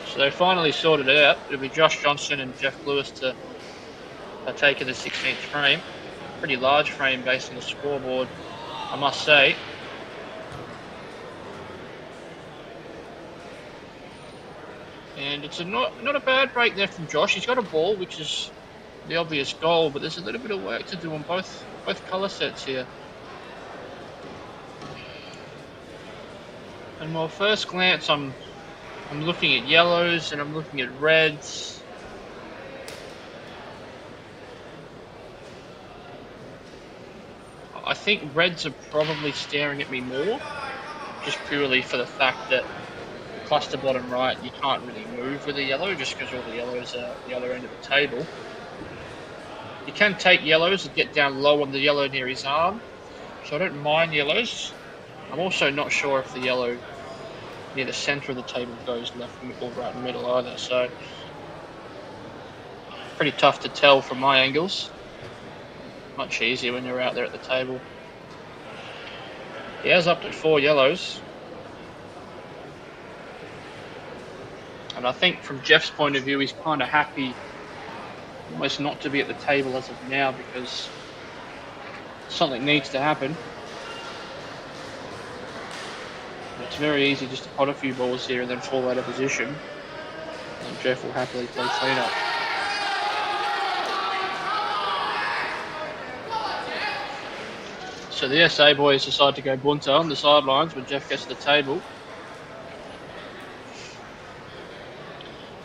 So they finally sorted it out. It'll be Josh Johnson and Jeff Lewis to take in the 16th frame. Pretty large frame based on the scoreboard, I must say. And it's not a bad break there from Josh. He's got a ball, which is the obvious goal, but there's a little bit of work to do on both colour sets here. And well, first glance, I'm looking at yellows and I'm looking at reds. I think reds are probably staring at me more, just purely for the fact that the cluster bottom right, you can't really move with the yellow just because all the yellows are at the other end of the table. You can take yellows and get down low on the yellow near his arm, so I don't mind yellows. I'm also not sure if the yellow near the centre of the table goes left or right in the middle either, so pretty tough to tell from my angles. Much easier when you're out there at the table. He has up to 4 yellows. And I think from Jeff's point of view, he's kind of happy almost not to be at the table as of now because something needs to happen. It's very easy just to pot a few balls here and then fall out of position. And Jeff will happily play clean-up. So the SA boys decide to go bunter on the sidelines when Jeff gets to the table.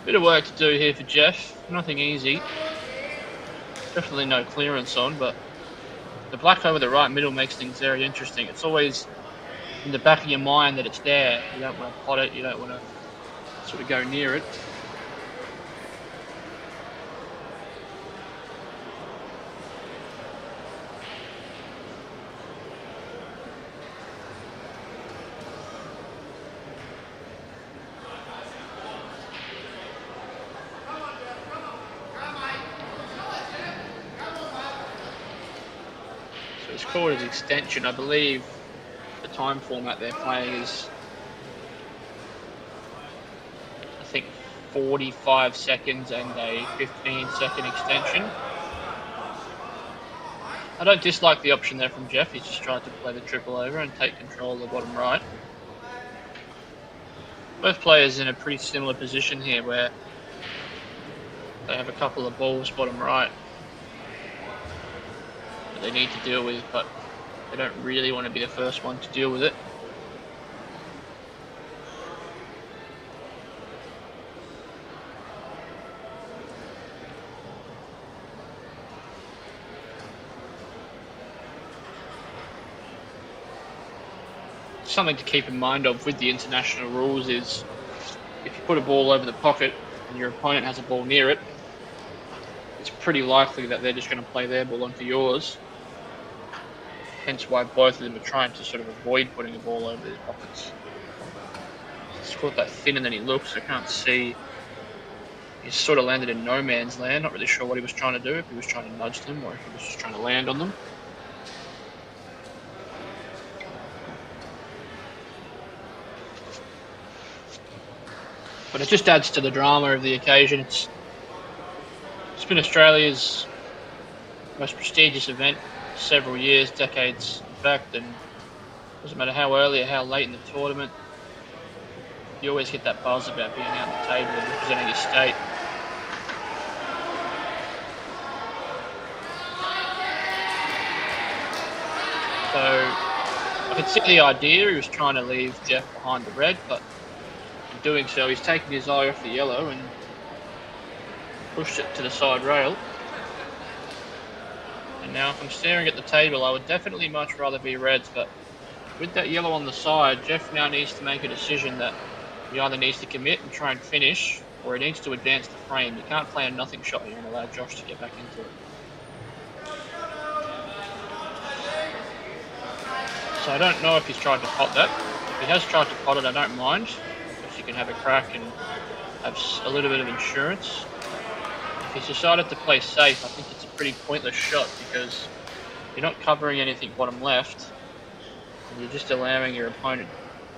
Bit of work to do here for Jeff. Nothing easy. Definitely no clearance on, but the black over the right middle makes things very interesting. It's always in the back of your mind that it's there. You don't want to pot it, you don't want to sort of go near it. So it's called as extension, I believe. The time format they're playing is think, 45 seconds and a 15-second extension. I don't dislike the option there from Jeff. He's just tried to play the triple over and take control of the bottom right. Both players in a pretty similar position here where they have a couple of balls bottom right that they need to deal with, but they don't really want to be the first one to deal with it. Something to keep in mind of with the international rules is if you put a ball over the pocket and your opponent has a ball near it, it's pretty likely that they're just going to play their ball onto yours. Hence why both of them are trying to sort of avoid putting a ball over their pockets. It's got that thinner than he looks. I can't see. He's sort of landed in no man's land. Not really sure what he was trying to do, if he was trying to nudge them or if he was just trying to land on them. But it just adds to the drama of the occasion. It's been Australia's most prestigious event for several years, decades in fact, and it doesn't matter how early or how late in the tournament, you always get that buzz about being out on the table and representing your state. So I could see the idea. He was trying to leave Jeff behind the red, but in doing so, he's taken his eye off the yellow and pushed it to the side rail. And now if I'm staring at the table, I would definitely much rather be reds, but with that yellow on the side, Jeff now needs to make a decision that he either needs to commit and try and finish, or he needs to advance the frame. You can't play a nothing shot here and allow Josh to get back into it. So I don't know if he's tried to pot that. If he has tried to pot it, I don't mind, because you can have a crack and have a little bit of insurance. If he's decided to play safe, I think it's a pretty pointless shot because you're not covering anything bottom left, and you're just allowing your opponent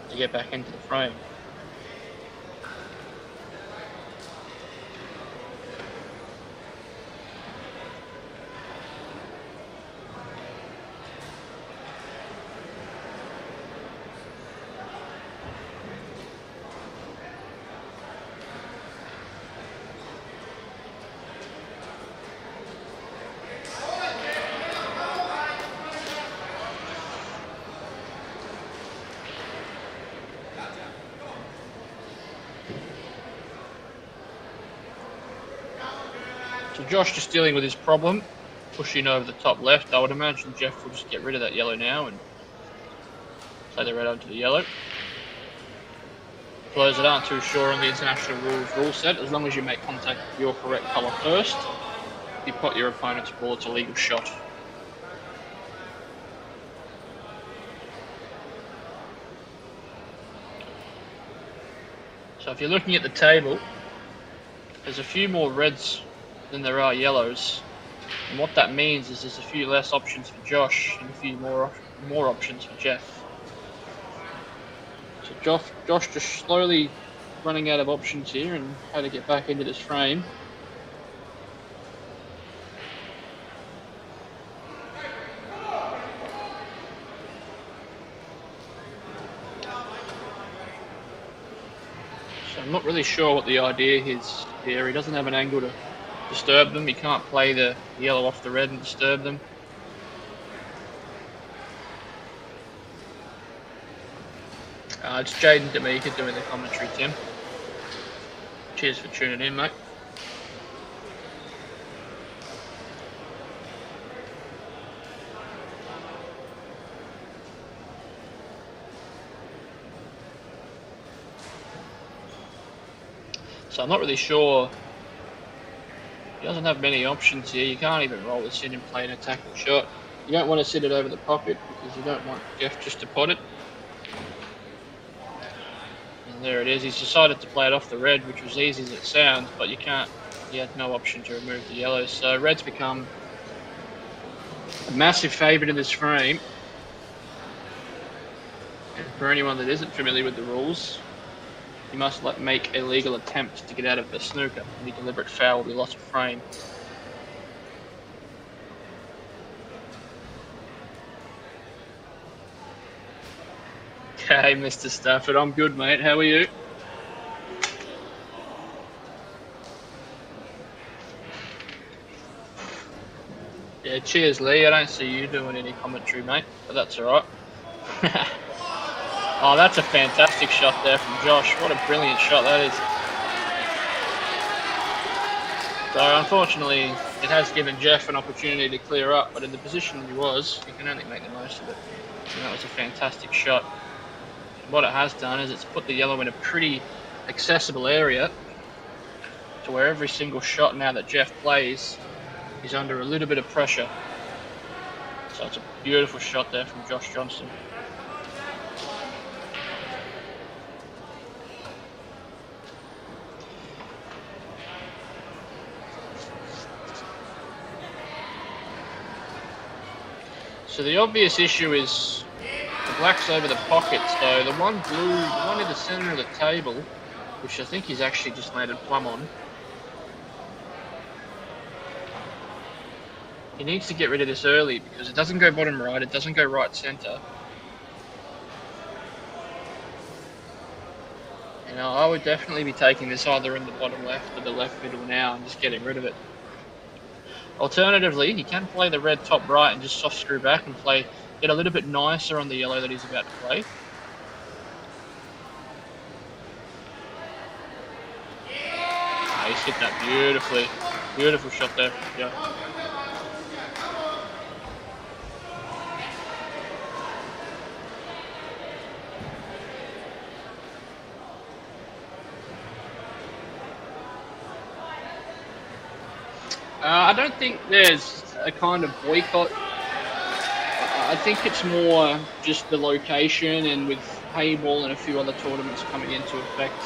to get back into the frame. So Josh just dealing with his problem, pushing over the top left. I would imagine Jeff will just get rid of that yellow now and play the red onto the yellow. For those that aren't too sure on the international rule set, as long as you make contact with your correct colour first, if you pot your opponent's ball, it's a legal shot. So if you're looking at the table, there's a few more reds than there are yellows, and what that means is there's a few less options for Josh and a few more options for Jeff. So Josh just slowly running out of options here and how to get back into this frame. So I'm not really sure what the idea is here. He doesn't have an angle to disturb them. He can't play the yellow off the red and disturb them. It's Jaden D'Amica doing the commentary, Tim. Cheers for tuning in, mate. So I'm not really sure. He doesn't have many options here. You can't even roll this in and play an attacking shot. You don't want to sit it over the pocket because you don't want Jeff just to pot it. And there it is. He's decided to play it off the red, which was easy as it sounds, but you can't. He had no option to remove the yellows. So red's become a massive favourite in this frame. And for anyone that isn't familiar with the rules, You must make a legal attempt to get out of the snooker. Any deliberate foul will be loss of frame. Okay, Mr. Stafford, I'm good, mate. How are you? Yeah, cheers, Lee. I don't see you doing any commentary, mate, but that's all right. Oh, that's a fantastic shot there from Josh. What a brilliant shot that is. So, unfortunately, it has given Jeff an opportunity to clear up, but in the position he was, he can only make the most of it. And that was a fantastic shot. And what it has done is it's put the yellow in a pretty accessible area to where every single shot now that Jeff plays is under a little bit of pressure. So it's a beautiful shot there from Josh Johnson. So the obvious issue is the black's over the pocket. So the one blue, the one in the center of the table, which I think he's actually just landed plumb on. He needs to get rid of this early because it doesn't go bottom right, it doesn't go right center. You know, I would definitely be taking this either in the bottom left or the left middle now and just getting rid of it. Alternatively, he can play the red top right and just soft screw back and get a little bit nicer on the yellow that he's about to play. He's hit that beautifully. Beautiful shot there. Yeah. I don't think there's a kind of boycott. I think it's more just the location, and with paintball and a few other tournaments coming into effect,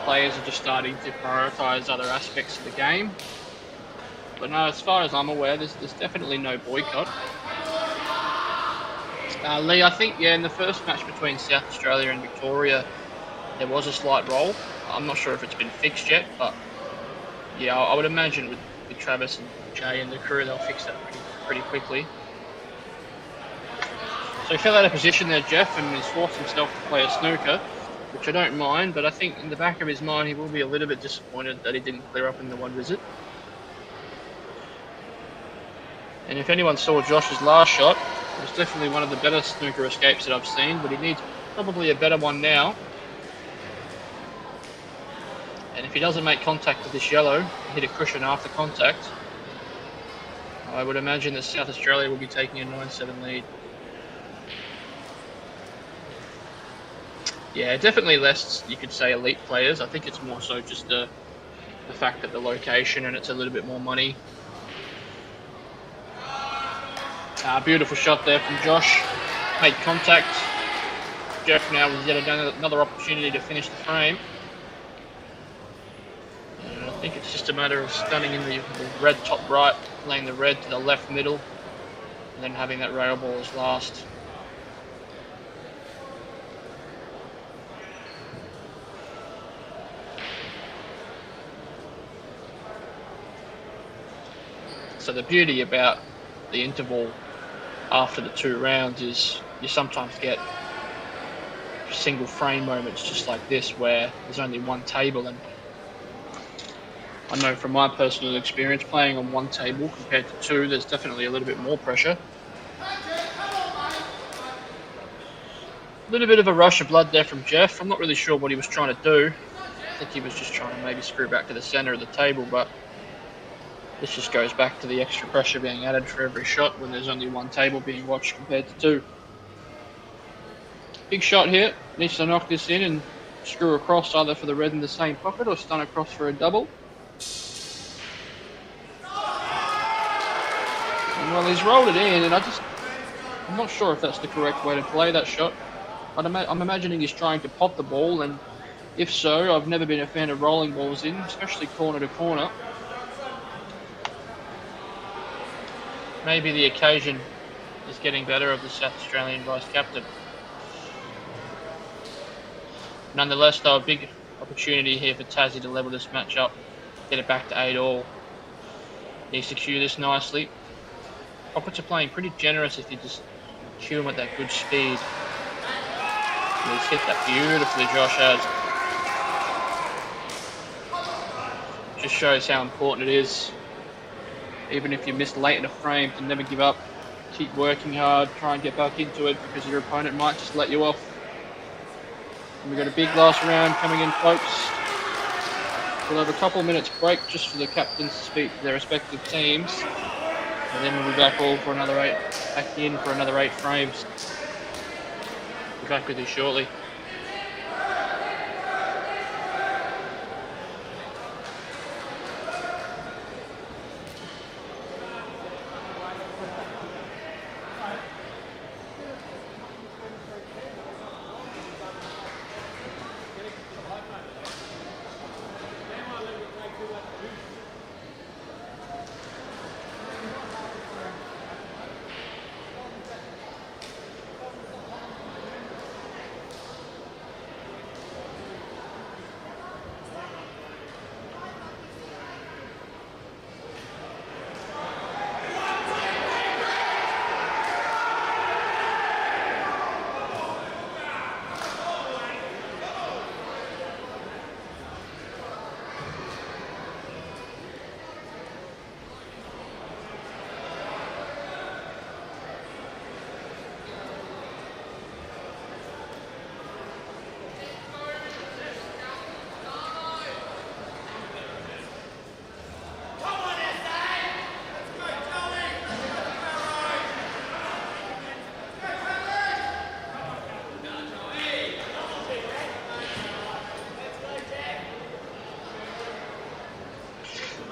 players are just starting to prioritise other aspects of the game. But no, as far as I'm aware, there's definitely no boycott. Lee, I think, yeah, in the first match between South Australia and Victoria, there was a slight roll. I'm not sure if it's been fixed yet, but yeah, I would imagine with Travis and Jay and the crew, they'll fix that pretty quickly. So he fell out of position there, Jeff, and has forced himself to play a snooker, which I don't mind, but I think in the back of his mind he will be a little bit disappointed that he didn't clear up in the one visit. And if anyone saw Josh's last shot, it was definitely one of the better snooker escapes that I've seen, but he needs probably a better one now. And if he doesn't make contact with this yellow, hit a cushion after contact, I would imagine that South Australia will be taking a 9-7 lead. Yeah, definitely less, you could say, elite players. I think it's more so just the fact that the location and it's a little bit more money. Beautiful shot there from Josh. Made contact. Jeff now has yet another opportunity to finish the frame. And I think it's just a matter of stunning in the red top right, laying the red to the left middle, and then having that rail ball as last. So the beauty about the interval after the 2 rounds is you sometimes get single frame moments just like this where there's only one table, and I know from my personal experience playing on one table compared to 2, there's definitely a little bit more pressure. A little bit of a rush of blood there from Jeff. I'm not really sure what he was trying to do. I think he was just trying to maybe screw back to the centre of the table, but this just goes back to the extra pressure being added for every shot when there's only one table being watched compared to 2. Big shot here. Needs to knock this in and screw across either for the red in the same pocket or stun across for a double. And well, he's rolled it in, and I'm not sure if that's the correct way to play that shot. I'm imagining he's trying to pot the ball, and if so, I've never been a fan of rolling balls in, especially corner to corner. Maybe the occasion is getting better of the South Australian vice captain. Nonetheless, though, a big opportunity here for Tassie to level this match up, get it back to 8-all. Needs to cue this nicely. Rockets are playing pretty generous if you just cue them at that good speed. And he's hit that beautifully, Josh has. Just shows how important it is, even if you miss late in a frame, to never give up. Keep working hard, try and get back into it, because your opponent might just let you off. And we've got a big last round coming in, folks. We'll have a couple of minutes break just for the captains to speak to their respective teams. And then we'll be back for another 8 frames. Be back with you shortly.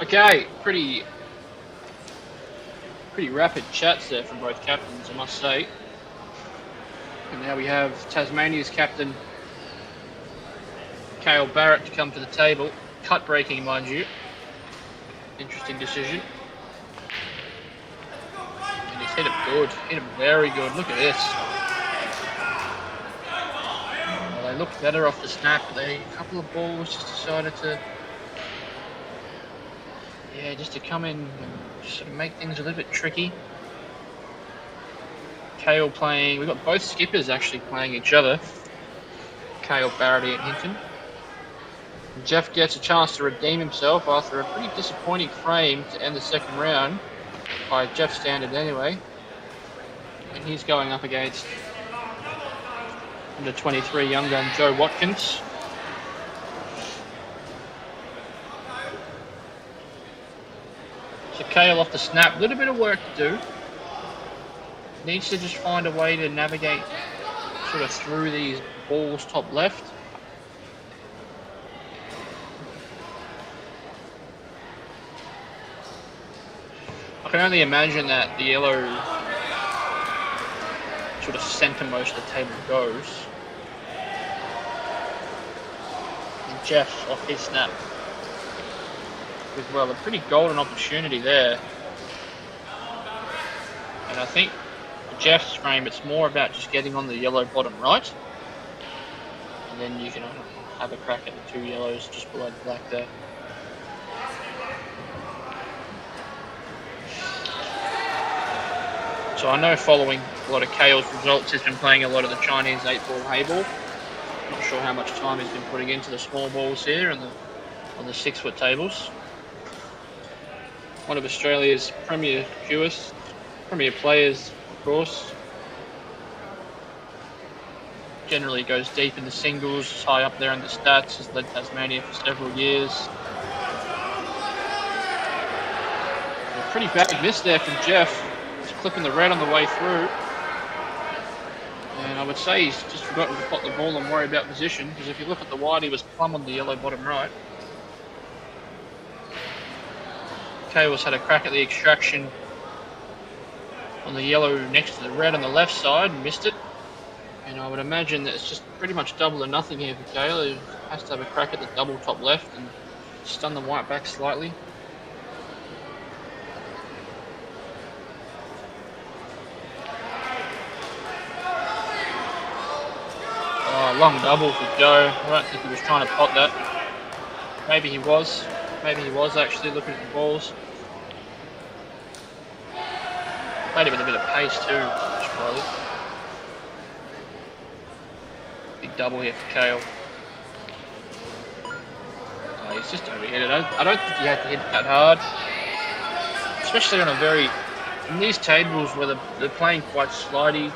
Okay, pretty rapid chats there from both captains, I must say. And now we have Tasmania's captain, Cale Barrett, to come to the table. Cut breaking, mind you. Interesting decision. And he's hit it good, hit it very good. Look at this. Well, they looked better off the snap, but a couple of balls just decided to just to come in and sort of make things a little bit tricky. Cale playing, we've got both skippers actually playing each other. Cale, Barrett and Hinton. And Jeff gets a chance to redeem himself after a pretty disappointing frame to end the second round, by Jeff's standard anyway. And he's going up against under 23 young gun Joe Watkins. So Cale off the snap, a little bit of work to do. Needs to just find a way to navigate sort of through these balls top left. I can only imagine that the yellow sort of centre-most of the table goes. And Jeff off his snap with, well, a pretty golden opportunity there. And I think for Jeff's frame, it's more about just getting on the yellow bottom right. And then you can have a crack at the two yellows just below the black there. So I know following a lot of Cale's results, he's been playing a lot of the Chinese 8-ball hayball. Not sure how much time he's been putting into the small balls here and on the 6-foot tables. One of Australia's premier players, of course. Generally goes deep in the singles, high up there in the stats, has led Tasmania for several years. A pretty bad miss there from Jeff. He's clipping the red on the way through. And I would say he's just forgotten to pot the ball and worry about position, because if you look at the wide, he was plumb on the yellow bottom right. Cale's had a crack at the extraction on the yellow next to the red on the left side and missed it. And I would imagine that it's just pretty much double or nothing here for Cale. He has to have a crack at the double top left and stun the white back slightly. Oh, Long double for Joe. I don't think he was trying to pot that. Maybe he was. Maybe he was actually looking at the balls. Played it with a bit of pace too, Charlie. Big double here for Kale. Oh, he's just overhit it. I don't think he had to hit that hard. Especially on a in these tables where they're playing quite slidey.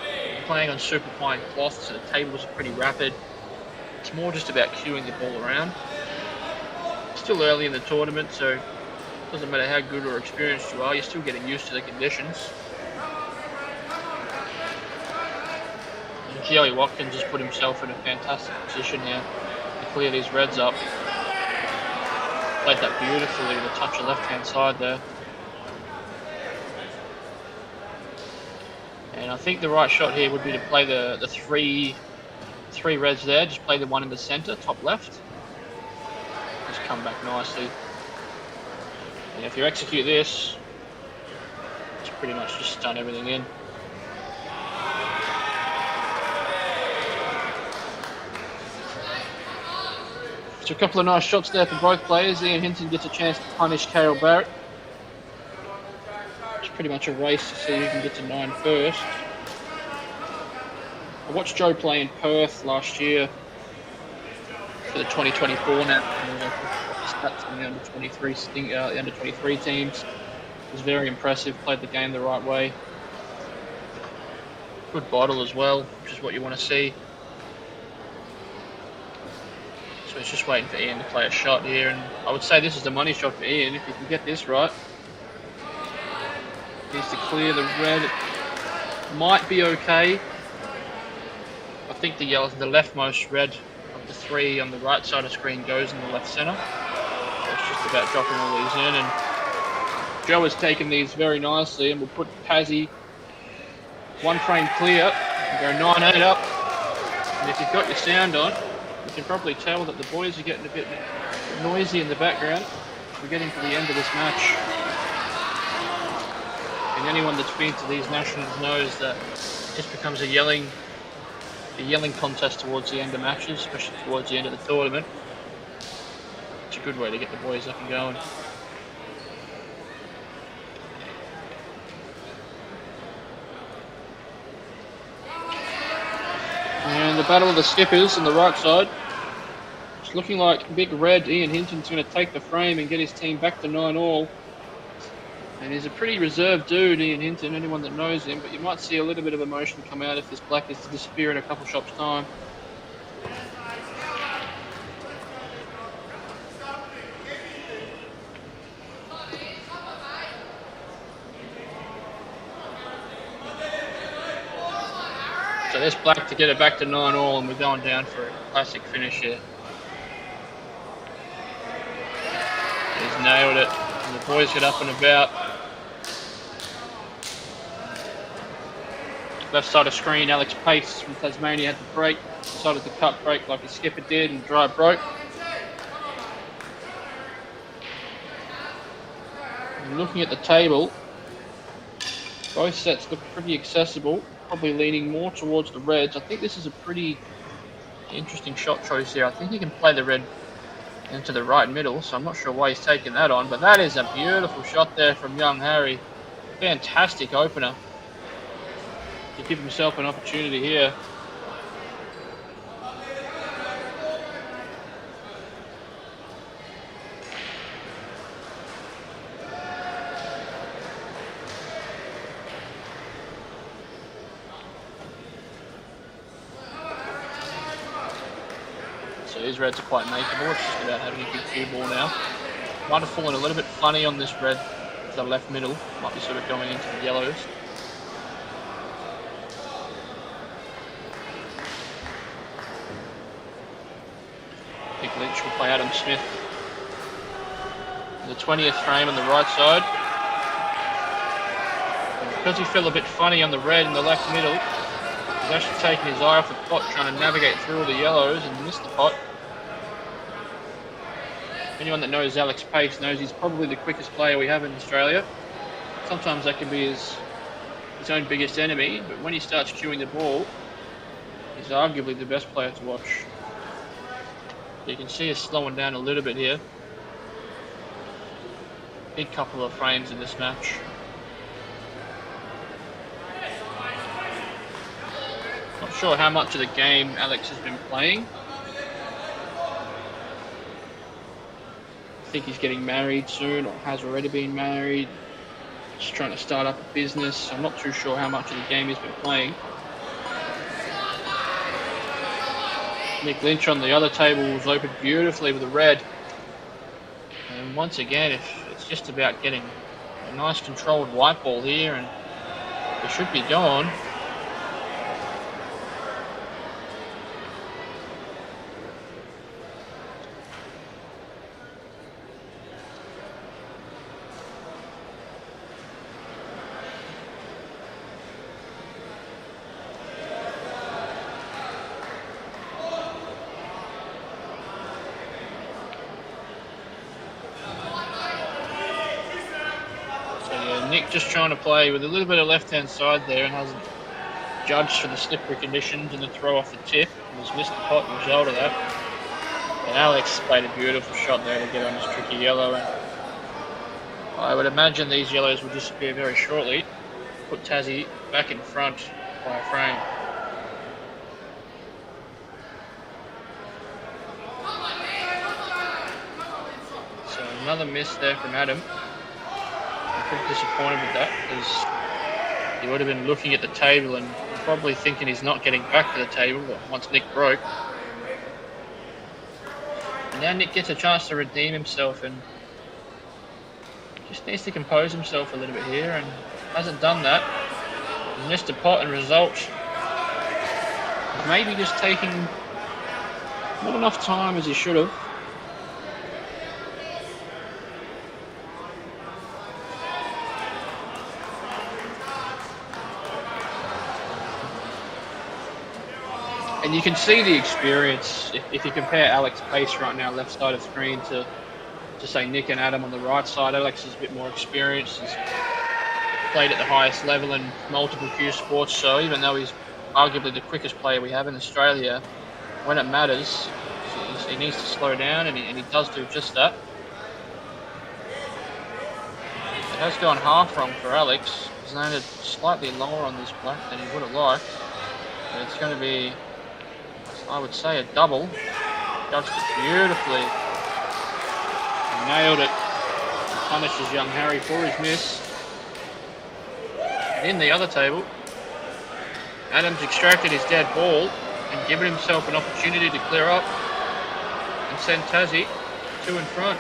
They're playing on super fine cloth, so the tables are pretty rapid. It's more just about cueing the ball around. Still early in the tournament, so it doesn't matter how good or experienced you are, you're still getting used to the conditions. And Joey Watkins has put himself in a fantastic position here to clear these reds up. Played that beautifully, the touch of left-hand side there. And I think the right shot here would be to play the three reds there. Just play the one in the centre, top left. Just come back nicely. And if you execute this, it's pretty much just stun everything in. So a couple of nice shots there for both players. Ian Hinton gets a chance to punish Cale Barrett. It's pretty much a race to see who can get to 9 first. I watched Joe play in Perth last year for the 2024 now. Stats on the under 23 teams. It was very impressive. Played the game the right way. Good bottle as well, which is what you want to see. So he's just waiting for Ian to play a shot here, and I would say this is the money shot for Ian. If he can get this right, he needs to clear the red. It might be okay. I think the leftmost red of the 3 on the right side of the screen goes in the left centre. So it's just about dropping all these in, and Joe has taken these very nicely, and we'll put Pazzy 1 frame clear and go 9-8 up. And if you've got your sound on, you can probably tell that the boys are getting a bit noisy in the background. We're getting to the end of this match. And anyone that's been to these nationals knows that it just becomes a yelling contest towards the end of matches, especially towards the end of the tournament. It's a good way to get the boys up and going. And the battle of the skippers on the right side. It's looking like big red Ian Hinton's going to take the frame and get his team back to 9-all. And he's a pretty reserved dude, Ian Hinton, anyone that knows him, but you might see a little bit of emotion come out if this black is to disappear in a couple shots' time. So there's black to get it back to 9-all, and we're going down for a classic finish here. He's nailed it, and the boys get up and about. Left side of screen, Alex Pace from Tasmania had the break, decided to cut break like his skipper did and dry broke. And looking at the table, both sets look pretty accessible, probably leaning more towards the reds. I think this is a pretty interesting shot choice here. I think he can play the red into the right middle, so I'm not sure why he's taking that on, but that is a beautiful shot there from young Harry. Fantastic opener to give himself an opportunity here. So these reds are quite makeable. It's just about having a good cue ball now. Might have fallen a little bit funny on this red to the left middle. Might be sort of going into the yellows. I think Lynch will play Adam Smith. The 20th frame on the right side. And because he fell a bit funny on the red in the left middle, he's actually taken his eye off the pot, trying to navigate through all the yellows and missed the pot. Anyone that knows Alex Pace knows he's probably the quickest player we have in Australia. Sometimes that can be his own biggest enemy, but when he starts cueing the ball, He's arguably the best player to watch. You can see us slowing down a little bit here. Big couple of frames in this match. Not sure how much of the game Alex has been playing. I think he's getting married soon, or has already been married. Just trying to start up a business. I'm not too sure how much of the game he's been playing. Nick Lynch on the other table was opened beautifully with a red. And once again, it's just about getting a nice controlled white ball here, and it should be gone. Nick just trying to play with a little bit of left-hand side there and hasn't judged for the slippery conditions and the throw off the tip. And has missed the pot result of that. And Alex played a beautiful shot there to get on his tricky yellow. And I would imagine these yellows will disappear very shortly. Put Tassie back in front by a frame. So another miss there from Adam. Pretty disappointed with that, because he would have been looking at the table and probably thinking he's not getting back to the table once Nick broke. And now Nick gets a chance to redeem himself and just needs to compose himself a little bit here, and hasn't done that. He missed a pot and result. Maybe just taking not enough time as he should have. And you can see the experience if you compare Alex's pace right now, left side of the screen, to say Nick and Adam on the right side. Alex is a bit more experienced. He's played at the highest level in multiple Q sports. So even though he's arguably the quickest player we have in Australia, when it matters, he needs to slow down, and he does do just that. It has gone half wrong for Alex. He's landed slightly lower on this black than he would have liked. But it's going to be, I would say, a double. Judged it beautifully. He nailed it. Punishes young Harry for his miss. And in the other table, Adam's extracted his dead ball and given himself an opportunity to clear up and send Tassie two in front.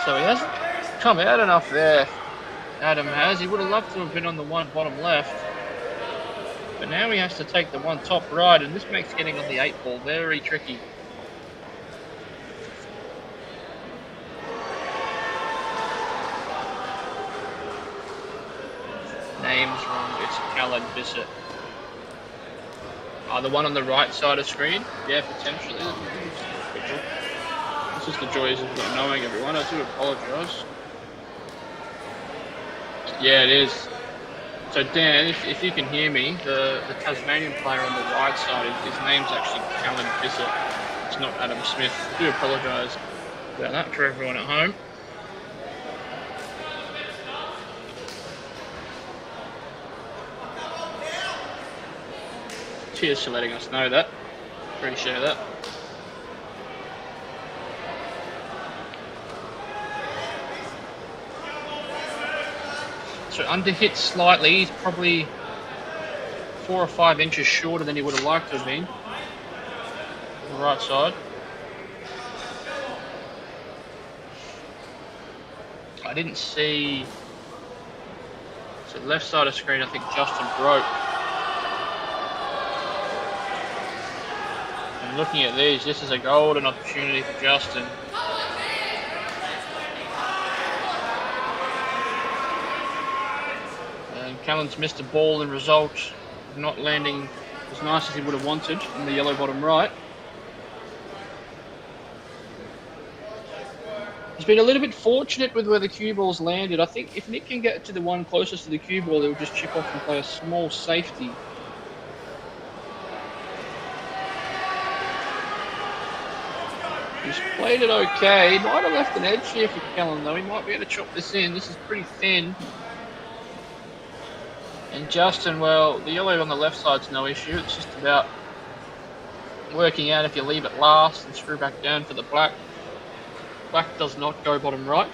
So he hasn't come out enough there. Adam has. He would have loved to have been on the one bottom left. But now he has to take the one top right, and this makes getting on the 8 ball very tricky. Name's wrong. It's Callum Bissett. The one on the right side of screen? Yeah, potentially. This is the joys of not knowing everyone. I do apologise. Yeah, it is. So Dan, if you can hear me, the Tasmanian player on the right side, his name's actually Callum Bissett. It's not Adam Smith. I do apologise about that for everyone at home. Cheers for letting us know that. Appreciate that. So underhit slightly. He's probably 4 or 5 inches shorter than he would have liked to have been. On the right side. I didn't see. So left side of screen, I think Justin broke. And looking at these, this is a golden opportunity for Justin. Callan's missed a ball and result of not landing as nice as he would have wanted in the yellow bottom right. He's been a little bit fortunate with where the cue ball's landed. I think if Nick can get to the one closest to the cue ball, he'll just chip off and play a small safety. He's played it okay. He might have left an edge here for Callan, though. He might be able to chop this in. This is pretty thin. And Justin, well, the yellow on the left side's no issue. It's just about working out if you leave it last and screw back down for the black. Black does not go bottom right.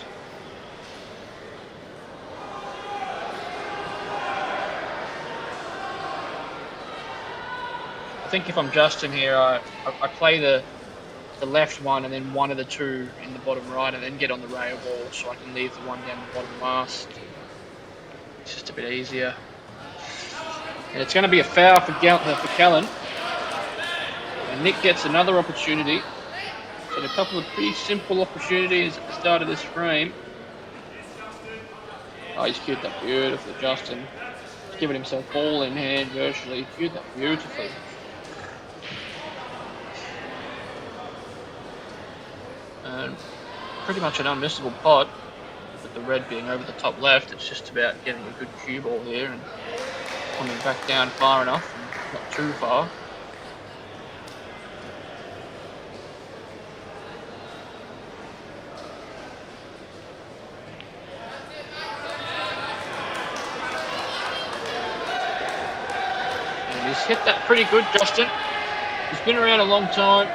I think if I'm Justin here, I play the left one and then one of the two in the bottom right and then get on the rail ball so I can leave the one down the bottom last. It's just a bit easier. And it's going to be a foul for Callan. And Nick gets another opportunity. So a couple of pretty simple opportunities at the start of this frame. Oh, he's cued that beautifully, Justin. He's given himself ball in hand virtually. He cued that beautifully. And pretty much an unmissable pot. With the red being over the top left, it's just about getting a good cue ball here and coming back down far enough, and not too far. And he's hit that pretty good, Justin. He's been around a long time,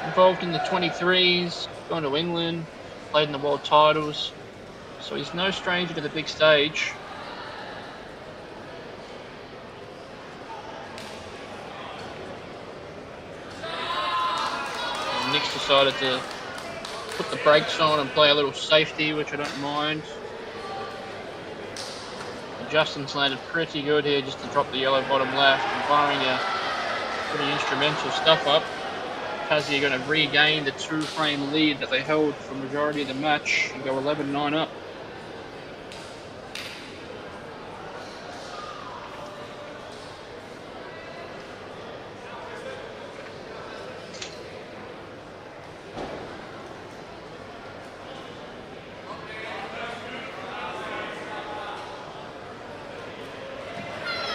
involved in the 23s, gone to England, played in the world titles, so he's no stranger to the big stage. And Nick's decided to put the brakes on and play a little safety, which I don't mind. And Justin's landed pretty good here just to drop the yellow bottom left, and barring a pretty instrumental stuff up, Tassie are going to regain the two-frame lead that they held for the majority of the match and go 11-9 up.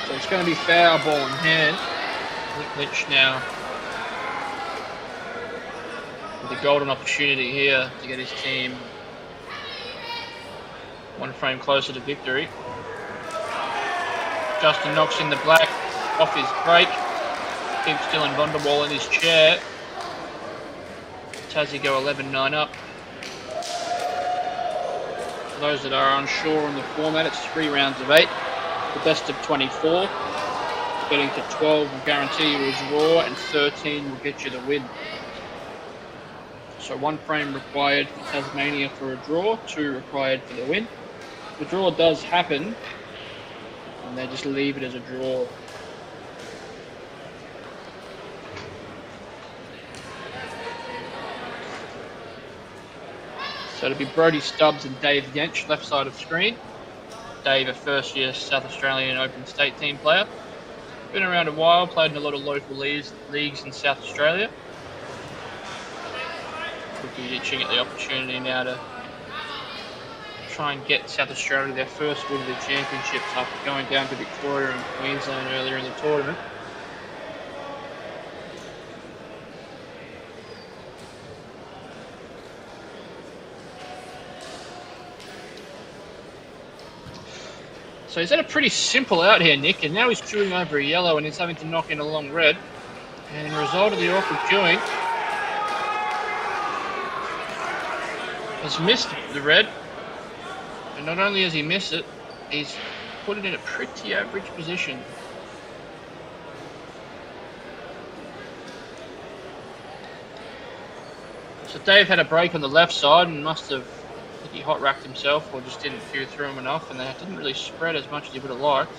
So it's going to be foul, ball in hand. Lynch now with a golden opportunity here to get his team one frame closer to victory. Justin knocks in the black off his break. Keeps Dylan Vonderwall in his chair. Tassie go 11-9 up. For those that are unsure on the format, it's 3 rounds of 8. The best of 24. Getting to 12 will guarantee you a draw, and 13 will get you the win. So 1 frame required for Tasmania for a draw, 2 required for the win. The draw does happen, and they just leave it as a draw. So it'll be Brodie Stubbs and Dave Yench, left side of screen. Dave, a first-year South Australian Open State team player. Been around a while, played in a lot of local leagues in South Australia. Could be itching at the opportunity now to try and get South Australia their first win of the championships after going down to Victoria and Queensland earlier in the tournament. So he's had a pretty simple out here, Nick, and now he's queuing over a yellow and he's having to knock in a long red. And the result of the awkward queuing has missed the red. And not only has he missed it, he's put it in a pretty average position. So Dave had a break on the left side and must have, I think he hot racked himself or just didn't cue through him enough, and they didn't really spread as much as he would have liked.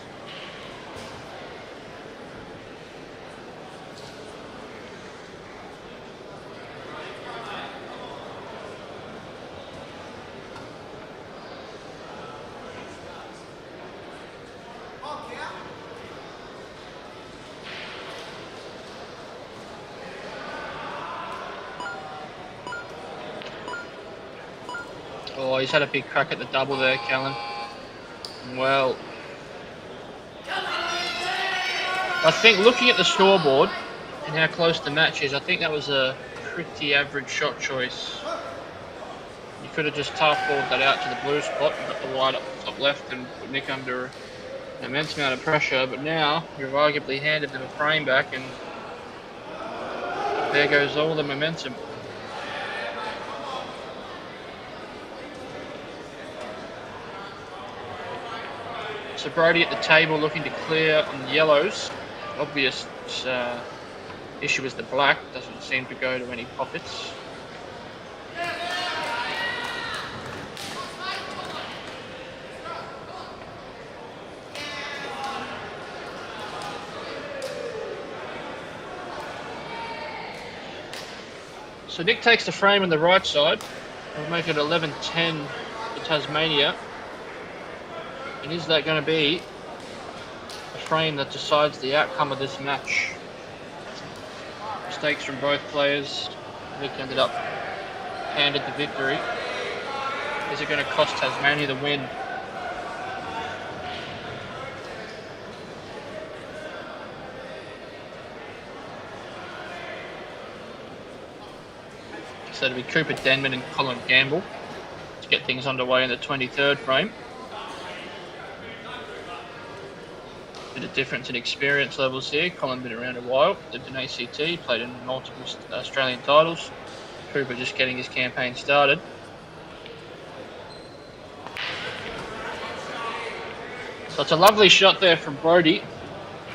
Oh, he's had a big crack at the double there, Callan. Well, I think looking at the scoreboard and how close the match is, I think that was a pretty average shot choice. You could have just tough balled that out to the blue spot and got the wide up the top left and put Nick under an immense amount of pressure, but now you've arguably handed them a frame back and there goes all the momentum. So Brody at the table looking to clear on the yellows. Obvious issue is the black, doesn't seem to go to any pockets. So Nick takes the frame on the right side. We'll make it 11-10 to Tasmania. And is that going to be a frame that decides the outcome of this match? Mistakes from both players. Nick ended up handed the victory. Is it going to cost Tasmania the win? So it'll be Cooper Denman and Colin Gamble to get things underway in the 23rd frame. Bit of difference in experience levels here. Colin been around a while, lived in ACT, played in multiple Australian titles. Cooper just getting his campaign started. So it's a lovely shot there from Brody.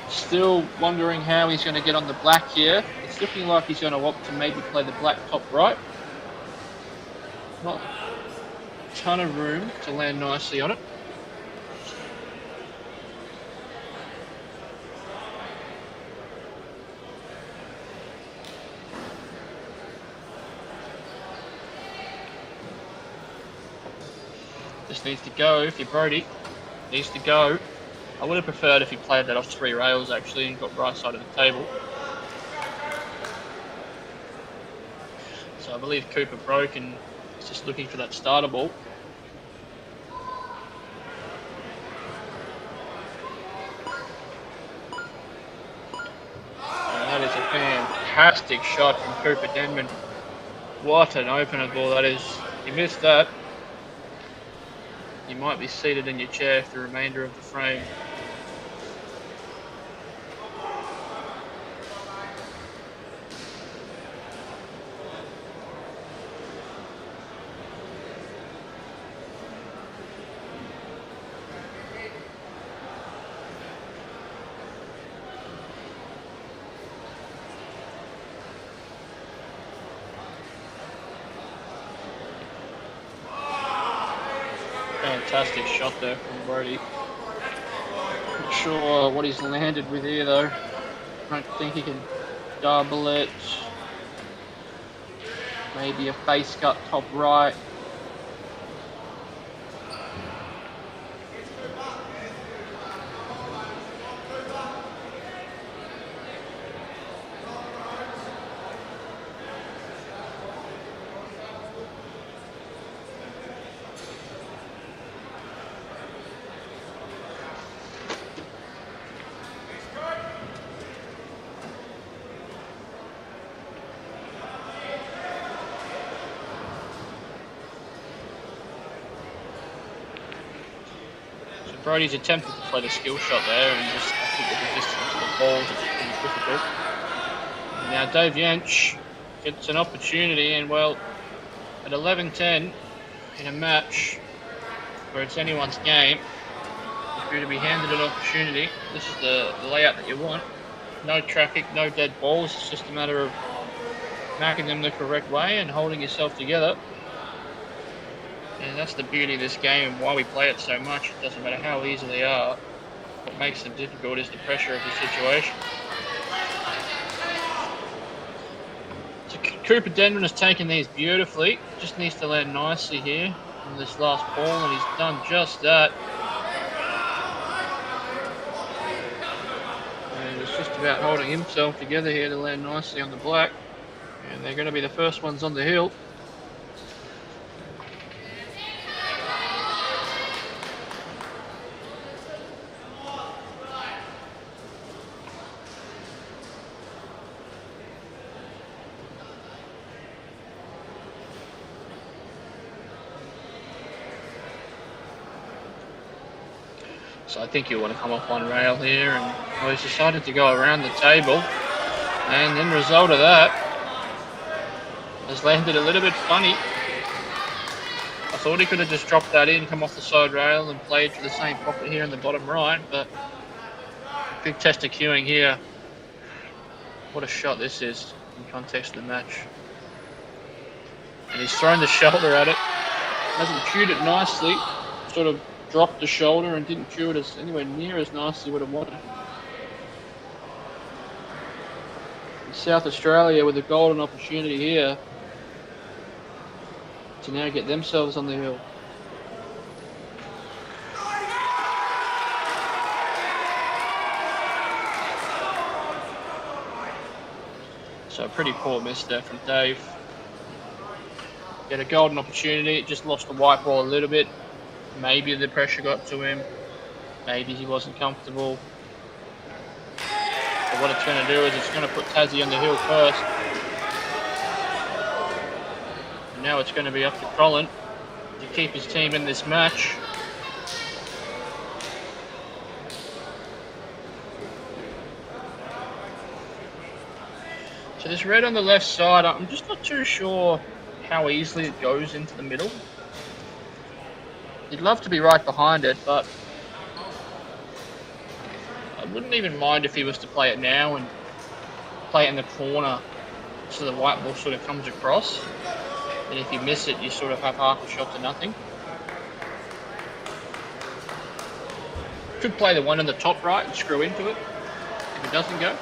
Still wondering how he's going to get on the black here. It's looking like he's going to opt to maybe play the black top right. Not a ton of room to land nicely on it. Just needs to go if you're Brody. Needs to go. I would have preferred if he played that off 3 rails actually and got right side of the table. So I believe Cooper broke and is just looking for that starter ball. And that is a fantastic shot from Cooper Denman. What an opener ball that is. You missed that. You might be seated in your chair for the remainder of the frame. Fantastic shot there from Brody. Not sure what he's landed with here though. I don't think he can double it. Maybe a face cut top right. Brody's attempted to play the skill shot there, and just I think with the distance of the balls, it's pretty difficult. And now Dave Yench gets an opportunity, and well, at 11-10 in a match where it's anyone's game, if you're to be handed an opportunity, this is the layout that you want. No traffic, no dead balls. It's just a matter of marking them the correct way and holding yourself together. And that's the beauty of this game and why we play it so much. It doesn't matter how easy they are. What makes them difficult is the pressure of the situation. So Cooper Denman has taken these beautifully. Just needs to land nicely here on this last ball, and he's done just that. And it's just about holding himself together here to land nicely on the black. And they're going to be the first ones on the hill. So I think he'll want to come off one rail here, and he's decided to go around the table. And then result of that has landed a little bit funny. I thought he could have just dropped that in, come off the side rail and played for the same pocket here in the bottom right, but big test of queuing here. What a shot this is in context of the match. And he's thrown the shoulder at it. Hasn't cued it nicely. Sort of dropped the shoulder and didn't cue it as anywhere near as nicely would have wanted. And South Australia with a golden opportunity here to now get themselves on the hill. So a pretty poor miss there from Dave. Get a golden opportunity, it just lost the white ball a little bit. Maybe the pressure got to him. Maybe he wasn't comfortable. But what it's going to do is it's going to put Tassie on the hill first. And now it's going to be up to Colin to keep his team in this match. So this red on the left side, I'm just not too sure how easily it goes into the middle. You'd love to be right behind it, but I wouldn't even mind if he was to play it now and play it in the corner so the white ball sort of comes across. And if you miss it, you sort of have half a shot to nothing. Could play the one in the top right and screw into it if it doesn't go.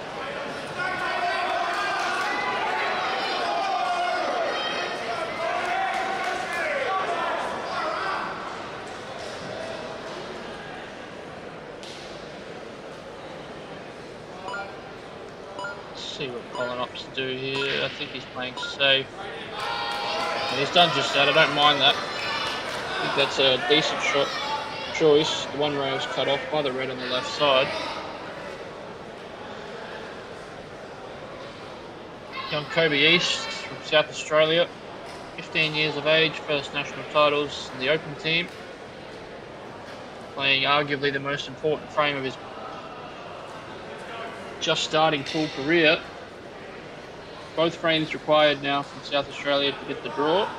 See what Colin opts to do here. I think he's playing safe. And he's done just that. I don't mind that. I think that's a decent shot choice. The one rail's cut off by the red on the left side. Young Kobe East from South Australia, 15 years of age, first national titles in the Open team. Playing arguably the most important frame of his just starting full career. Both frames required now from South Australia to get the draw.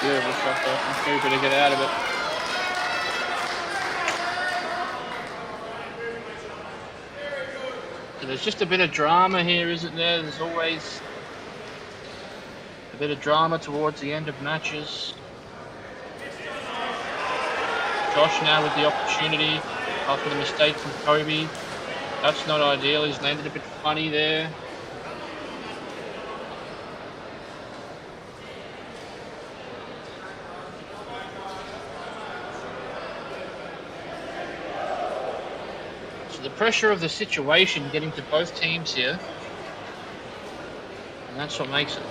Beautiful shot there from Cooper to get out of it. So there's just a bit of drama here, isn't there? There's always a bit of drama towards the end of matches. Josh now with the opportunity after the mistake from Kobe. That's not ideal. He's landed a bit funny there. The pressure of the situation getting to both teams here, and that's what makes it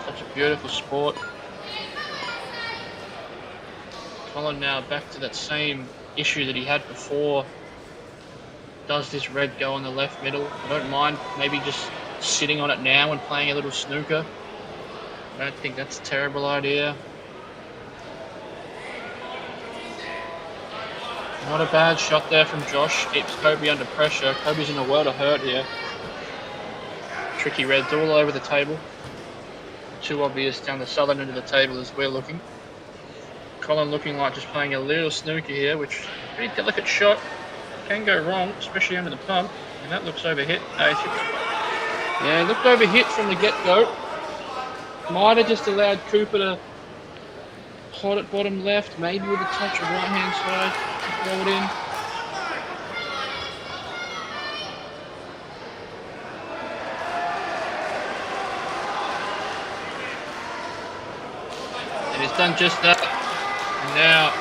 such a beautiful sport. Colin now back to that same issue that he had before. Does this red go on the left middle? I don't mind maybe just sitting on it now and playing a little snooker. I don't think that's a terrible idea. Not a bad shot there from Josh. Keeps Kobe under pressure. Kobe's in a world of hurt here. Tricky reds all over the table. Too obvious down the southern end of the table as we're looking. Colin looking like just playing a little snooker here, which is a pretty delicate shot. Can go wrong, especially under the pump. And that looks overhit. Yeah, looked overhit from the get-go. Might have just allowed Cooper to hot at bottom left, maybe with a touch of right-hand side. Throw it in. And he's done just that. And now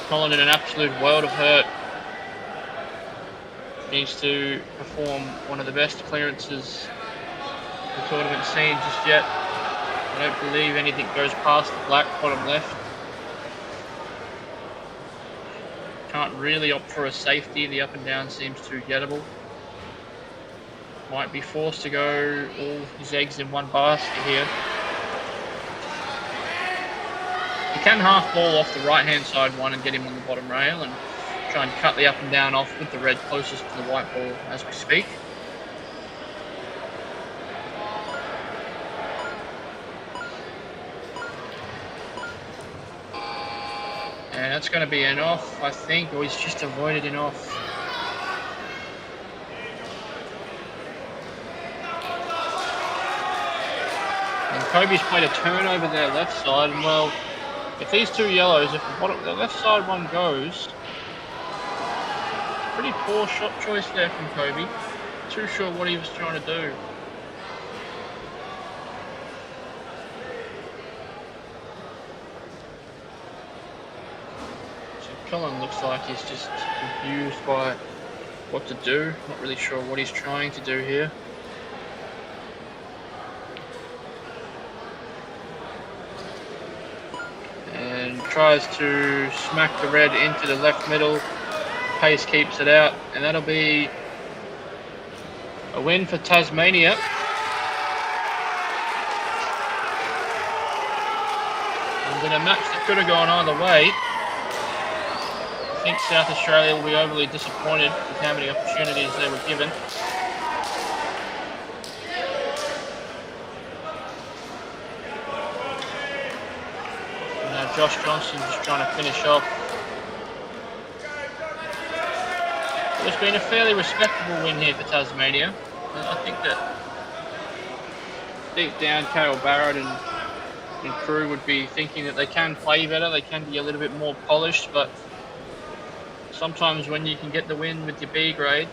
Colin in an absolute world of hurt. needs to perform one of the best clearances the tournament's seen just yet. I don't believe anything goes past the black bottom left. Can't really opt for a safety. The up and down seems too gettable. Might be forced to go all his eggs in one basket here. He can half ball off the right hand side one and get him on the bottom rail and try and cut the up and down off with the red closest to the white ball as we speak. And that's going to be an off, I think, or he's just avoided an off. And Kobe's played a turnover there left side, and well, if these two yellows, if the left side one goes, pretty poor shot choice there from Kobe. Too sure what he was trying to do. Cullen looks like he's just confused by what to do. Not really sure what he's trying to do here. And tries to smack the red into the left middle. Pace keeps it out, and that'll be a win for Tasmania. And in a match that could have gone either way, I think South Australia will be overly disappointed with how many opportunities they were given. And now Josh Johnson just trying to finish off. It's been a fairly respectable win here for Tasmania. I think that deep down Cale Barrett and crew would be thinking that they can play better, they can be a little bit more polished, but sometimes when you can get the win with your B grade,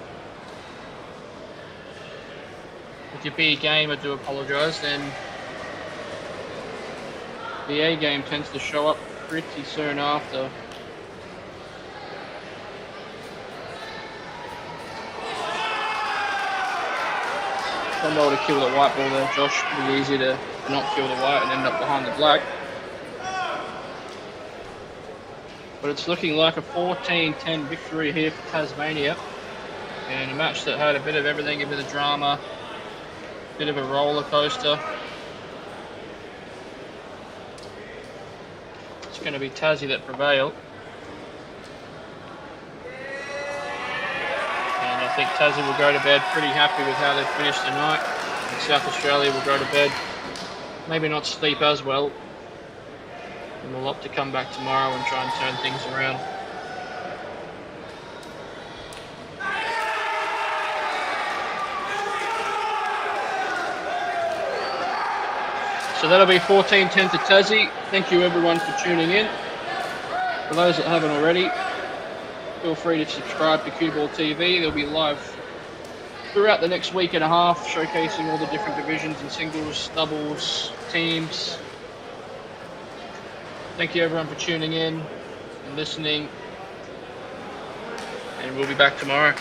with your B game, I do apologise, then the A game tends to show up pretty soon after. Done well to kill the white ball there, Josh. Pretty easy to not kill the white and end up behind the black. But it's looking like a 14-10 victory here for Tasmania. And a match that had a bit of everything, a bit of drama, a bit of a roller coaster. It's going to be Tassie that prevailed. And I think Tassie will go to bed pretty happy with how they finished the night. And South Australia will go to bed, maybe not sleep as well. And we'll opt to come back tomorrow and try and turn things around. So that'll be 14-10 to Tassie. Thank you everyone for tuning in. For those that haven't already, feel free to subscribe to CueballTV. They'll be live throughout the next week and a half, showcasing all the different divisions and singles, doubles, teams. Thank you everyone for tuning in and listening, and we'll be back tomorrow.